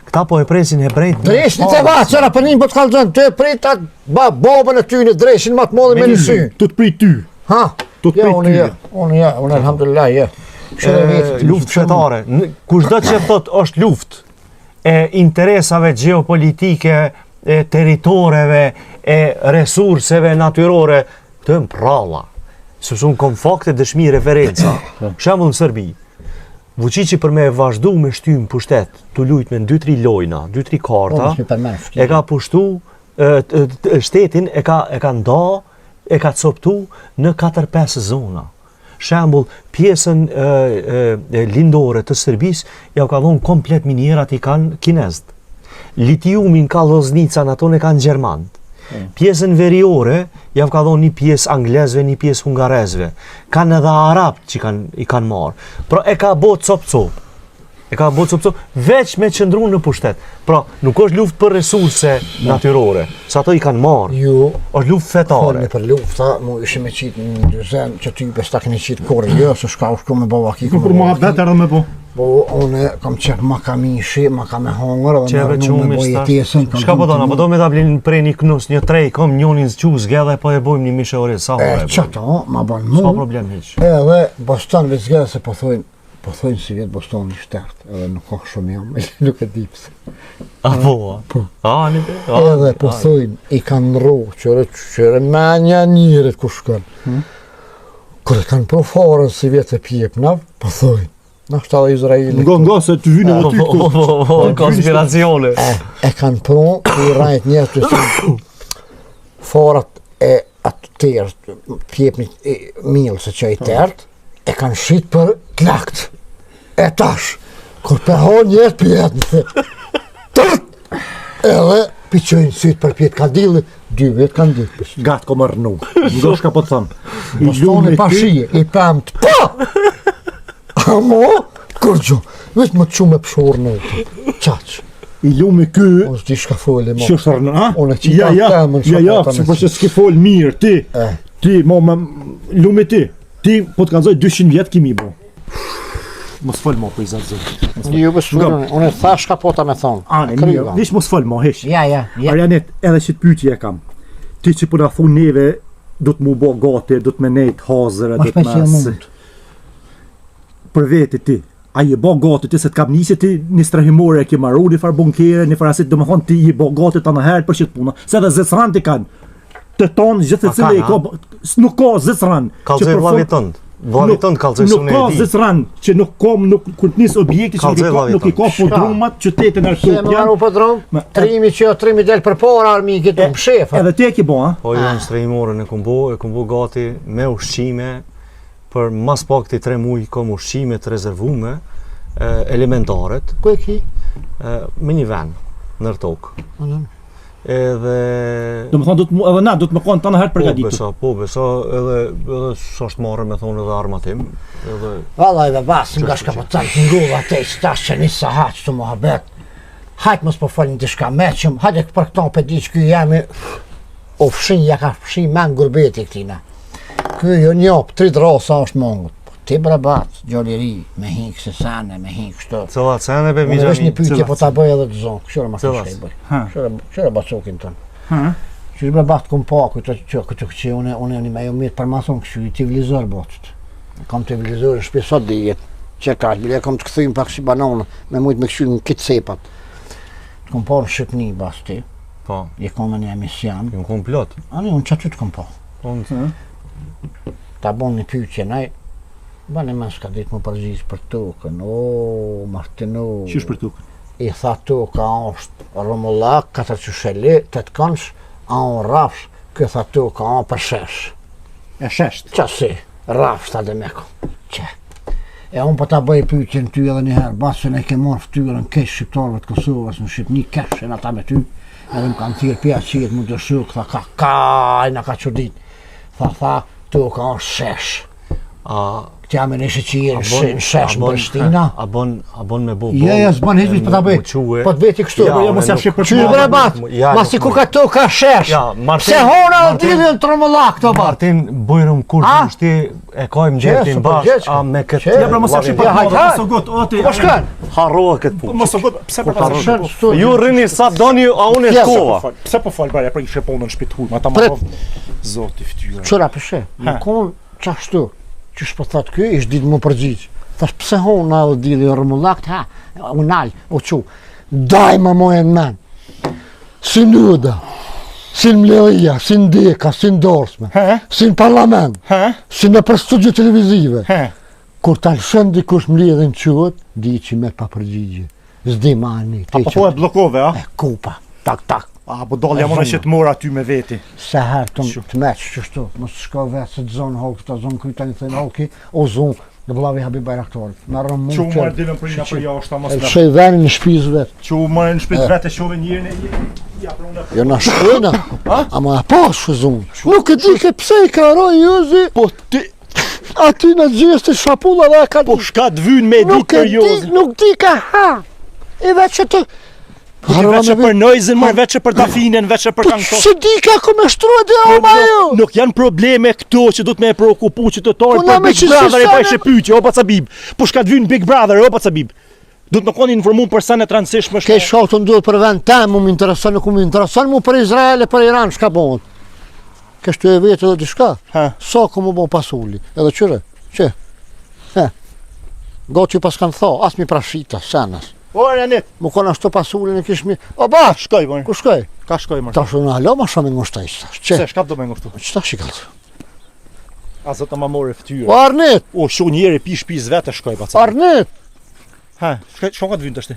Speaker 3: Këta po e presin hebrejt.
Speaker 1: Dreshin të vaqëra për një po të kallëzën, të e prit atë babën e tyne, dreshin ma të modhe me një sy.
Speaker 2: Të të prit ty.
Speaker 1: Ha?
Speaker 2: Të të prit ty.
Speaker 1: Unë alhamdulillah,
Speaker 3: Luft fetare. Kushdo që thot është luftë e interesave geopolitike, e territoreve, e resurseve natyrore, të mpralla. Sepse unë kom fakte dëshmi referenca. Shembull në Serbi. Vučići për me vazhdu me shtym pushtet, të lujt me 2-3 lojna, 2-3 karta, e ka pushtu, shtetin e ka nda, e ka coptu në 4-5 zona. Shembull, pjesën lindore të Serbisë ja ka dhonë komplet minierat i kanë kinezët. Litiumin ka Loznica, ato ne kanë gjermanët. Pjesën veriore ja ka dhonë një pjesë anglezëve, një pjesë hungarezëve. Kanë edhe arabët që i kanë marrë. Pra e ka bo cop-cop. Veç me qëndru në pushtet. Pra, nuk është luft për resurse natyrore, sa ato i kanë marrë.
Speaker 1: Jo.
Speaker 3: Është luft fetare.
Speaker 1: Folme për lufta, mu ishim e qitë në dyzen që ty bes ta këni qitë kore, jo, se shka u shku me bava ki.
Speaker 2: Për ma betë edhe me po.
Speaker 1: Po, une kam qek ma ka mishi, ma ka me hongër, dhe me boj jetesën.
Speaker 3: Shka po dona, po do me ta blin prej një knus, një trej, kom njonin zgjuz, gjedhe, po e bojmë një mishe orit, sa hore.
Speaker 1: Qëta, ma ban mu.
Speaker 3: Sa problem hiq.
Speaker 1: Edhe, Boston vizgedhe se po thojnë si vjetë Boston një shtertë, edhe nuk ka shumë jam, nuk e dipse. Edhe po thojnë, i kanë ro, qëre menja njërit ku shkën. Kër e kanë profarën si vjetë e pjepnav, po thojnë, në është edhe Izraeli.
Speaker 2: Nga se të vynë e ty këtu.
Speaker 3: Konspiracione.
Speaker 1: E kanë pronë, i rajt njërë të si farat e atë tërtë, pjepnit milë se që i tërtë, e kanë shqit për të lakt. E tash, kur përhon njët pjetë, tërt, edhe piqojnë sytë për pjetë kandilë, 2 vetë kandilë.
Speaker 2: Gatë ko më rënu, nga shka po të thëmë.
Speaker 1: Bostoni pa shije, i pëmt, pa! Amo, kërgjo, vetë më të shumë e pëshorë në të, qaqë.
Speaker 2: I lumi kë...
Speaker 1: Unë s'di shka folë, mo.
Speaker 2: Që është rënë, ha?
Speaker 1: Unë e qita temën,
Speaker 2: se po që s'ki folë mirë, ti, lumi ti. Ti po të kalzoj 200 vjetë kimi bo. Mos folë mo për i zatë zërë.
Speaker 1: Jo, unë e thash ka po ta me thonë.
Speaker 2: Ane, mirë, vish mos folë mo, hesh.
Speaker 1: Ja.
Speaker 2: Arjanet, edhe që të pyqi e kam. Ti që për da thunë neve, du të mu bo gati, du të me nejtë hazëre, du të me... Për veti ti, a i bo gati ti se të kam njësi ti një strahimore e ki maru, një farë bunkere, një farë asit, do me thonë ti i bo gati të në herë për qitë puna. Se dhe zësran ti kanë. Të tonë gjithë të cilë i ka, nuk ka zësran.
Speaker 3: Kalzoj vlavitënd. Vlavitënd kalzoj sune e di.
Speaker 2: Nuk ka zësran, që nuk ka, kur të njësë objekti që nuk i ka podrumat, qytetin Artupjan.
Speaker 1: Se më marru podrum, trimi del për para armikit të më shefa.
Speaker 2: Edhe te ki bo, ha?
Speaker 3: Po jo në strehimore në kumbo gati me ushqime, për mas pak të 3 muj kom ushqime të rezervume, elementaret.
Speaker 1: Ku e ki?
Speaker 3: Me një ven, nër tokë. Edhe...
Speaker 2: Do më thonë, edhe na, do të më konë të në herë përgaditur.
Speaker 3: Po besa, edhe sa është marrë me thonë edhe armatim.
Speaker 1: Valla edhe basë nga shka po të të ngulla te i stash që njësa haqë të muhabet. Hajtë mos po folin të shka meqëm, hajtë për këto për di që kjo jemi ofshin, ja ka fshin men gurbeti këtina. Kjo jo njopë, 3 drosa është mongut. Ti brabat, gjolleri, me hinë këse sene, me hinë kështu.
Speaker 3: Cilat sene be mi
Speaker 1: gjami? Unë është një pyetje po ta bëj edhe të zonë, këshore ma këshka i bëj. Këshore bacokin tënë. Qështë brabat këm pa këtë që unë e një me jo mirë për ma thonë kështu i civilizor botët. Kam televizor në shtëpi sot dihet. Që ka, bile kam të kthym pak si banana me mujt me këshyll në kitë cepat. Të kom po në Shqipni bas ti.
Speaker 3: Po.
Speaker 1: Je kom në një emision.
Speaker 3: Një komplot.
Speaker 1: Ani unë që aty të kom po. Ta bon një pyqje naj. Bane men s'ka ditë më përgjigj për tokën. O, Martino.
Speaker 2: Qysh për tokën?
Speaker 1: I tha toka është Romullak, 4 qysheli, 8 kënsh, a unë rafsh, kë tha toka a për shesh.
Speaker 2: E shesht.
Speaker 1: Qasi, rafsh ta dhe meko. Qe. E unë po ta bëj pyetjen ty edhe njëherë, basë ne ke marrë ftyrën keq shqiptarëve të Kosovës në Shqipni, keshen ata me ty, edhe më kanë thirë pja qijet më dëshuk, tha na ka çudit. Tha, toka është shesh. Këtja me neshe qijet në shesh në Prishtina.
Speaker 3: A bon me bu.
Speaker 1: Ja, s'ban heqë po ta bëj. Po të veti kështu.
Speaker 2: Mos ja shqip për
Speaker 1: Qysh bre bat? Masi ku ka toka shesh. Se hona o dilin të Romullak këto bat.
Speaker 3: Martin, bujrum kur ti e kojmë gjetin bashkë, a me këtë...
Speaker 2: Ja, pra mos ja shqip për mos o got,
Speaker 1: Po shkën?
Speaker 3: Harroa këtë punë.
Speaker 2: Mos o got, pse për pasë?
Speaker 3: Ju rrini sa doni, a unë e shkova.
Speaker 2: Pse po fal bare, pra i shqeponën në shpit huj, ma ta ma zoti ftyra.
Speaker 1: Qëra përshe, më konë qashtu, që shpo thot kjo, ish ditë më përgjigj. Thash pse hona o dili Romullak, ha, unal, o qu, daj më mojën men. Si nuda, si në mleja, si në deka, si në dorsme, si në parlament, si në për studio televizive. Kur ta lëshën dikush mledhin qëhet, di që me pa përgjigje. Zdi ma një.
Speaker 2: Apo po e blokove, a?
Speaker 1: Kupa, tak.
Speaker 2: A, po dalja mëne që të mora aty me veti.
Speaker 1: Se herë të meqë qështu, mos shko vetë se të zonë holkë, të zonë kryta një thënë holki, o zonë, në bëllavi habi bajraktorit. Që
Speaker 2: u marrë dilën për një për jashtë,
Speaker 1: e shëj venin në shpiz vetë.
Speaker 2: Që u marrë në shpiz vetë e shove njërën e njërën.
Speaker 1: Jo në shkojna, ama e pashë zonë. Nuk e di ke pse i ka roj juzi. Po ti... Ati në gjës të shapulla dhe ka...
Speaker 2: Po shka të vynë me ditë për jozë.
Speaker 1: Nuk di ka ha. I veç që të...
Speaker 2: Veqe për nojzën, marrë veqe për dafinen, veqe për kanë këto.
Speaker 1: Si di ka ku me shtrua dhe oma ju?
Speaker 2: Nuk janë probleme këto që du të me e preokupu qytetarët për Big Brother e pa ishe pyqe, opa Cabib. Po shka të vynë Big Brother, opa Cabib. Du të më koni informu për sa në transishme
Speaker 1: shka. Ke shotë të ndodhë për vend tem, mu më intereson, nuk më intereson, mu për Izrael e për Iran, shka bonë. Kështu e vetë edhe dishka. Sa ku mu bon pasulli, edhe qëre, që? Go që pas kanë tha, as mi prashita, senas.
Speaker 2: O, Janit.
Speaker 1: Më konë ashtu pasullin e kishmi. O, ba!
Speaker 2: Shkoj, bërë.
Speaker 1: Ku shkoj?
Speaker 2: Ka shkoj, mërë.
Speaker 1: Ta shumë në alo, ma shumë në ngushtaj, që?
Speaker 2: Se, shkap do me ngushtu?
Speaker 1: Qëta shikallë?
Speaker 2: A, zëta ma more ftyre.
Speaker 1: O, Arnit!
Speaker 2: O, shu njeri pish vete shkoj, baca.
Speaker 1: Arnit!
Speaker 2: Shko ka të vynë të shti?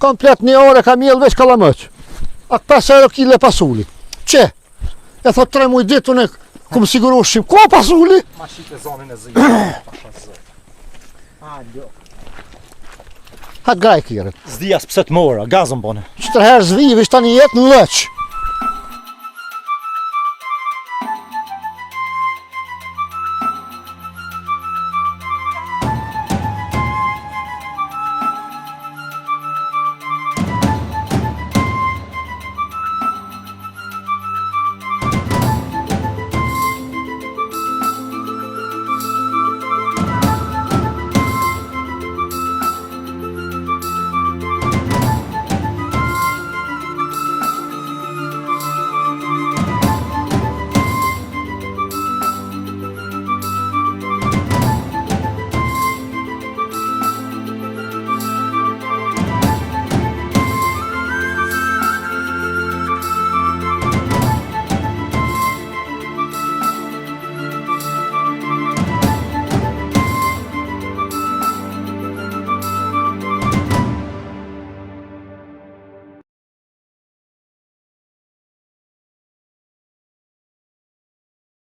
Speaker 1: Komplet një ore ka mjellë veç kalamëq. Ak 5 euro kile pasulli. Që? E thot 3 muj ditë unë kumë siguru shqim. Ko pasulli?
Speaker 2: Ma shite zonin e zëjë.
Speaker 1: Hatë graj kjerët.
Speaker 2: Zdijas pse të mora, gazën bone.
Speaker 1: Që tërherë zvivi, ishtë ta një jetë në lëq.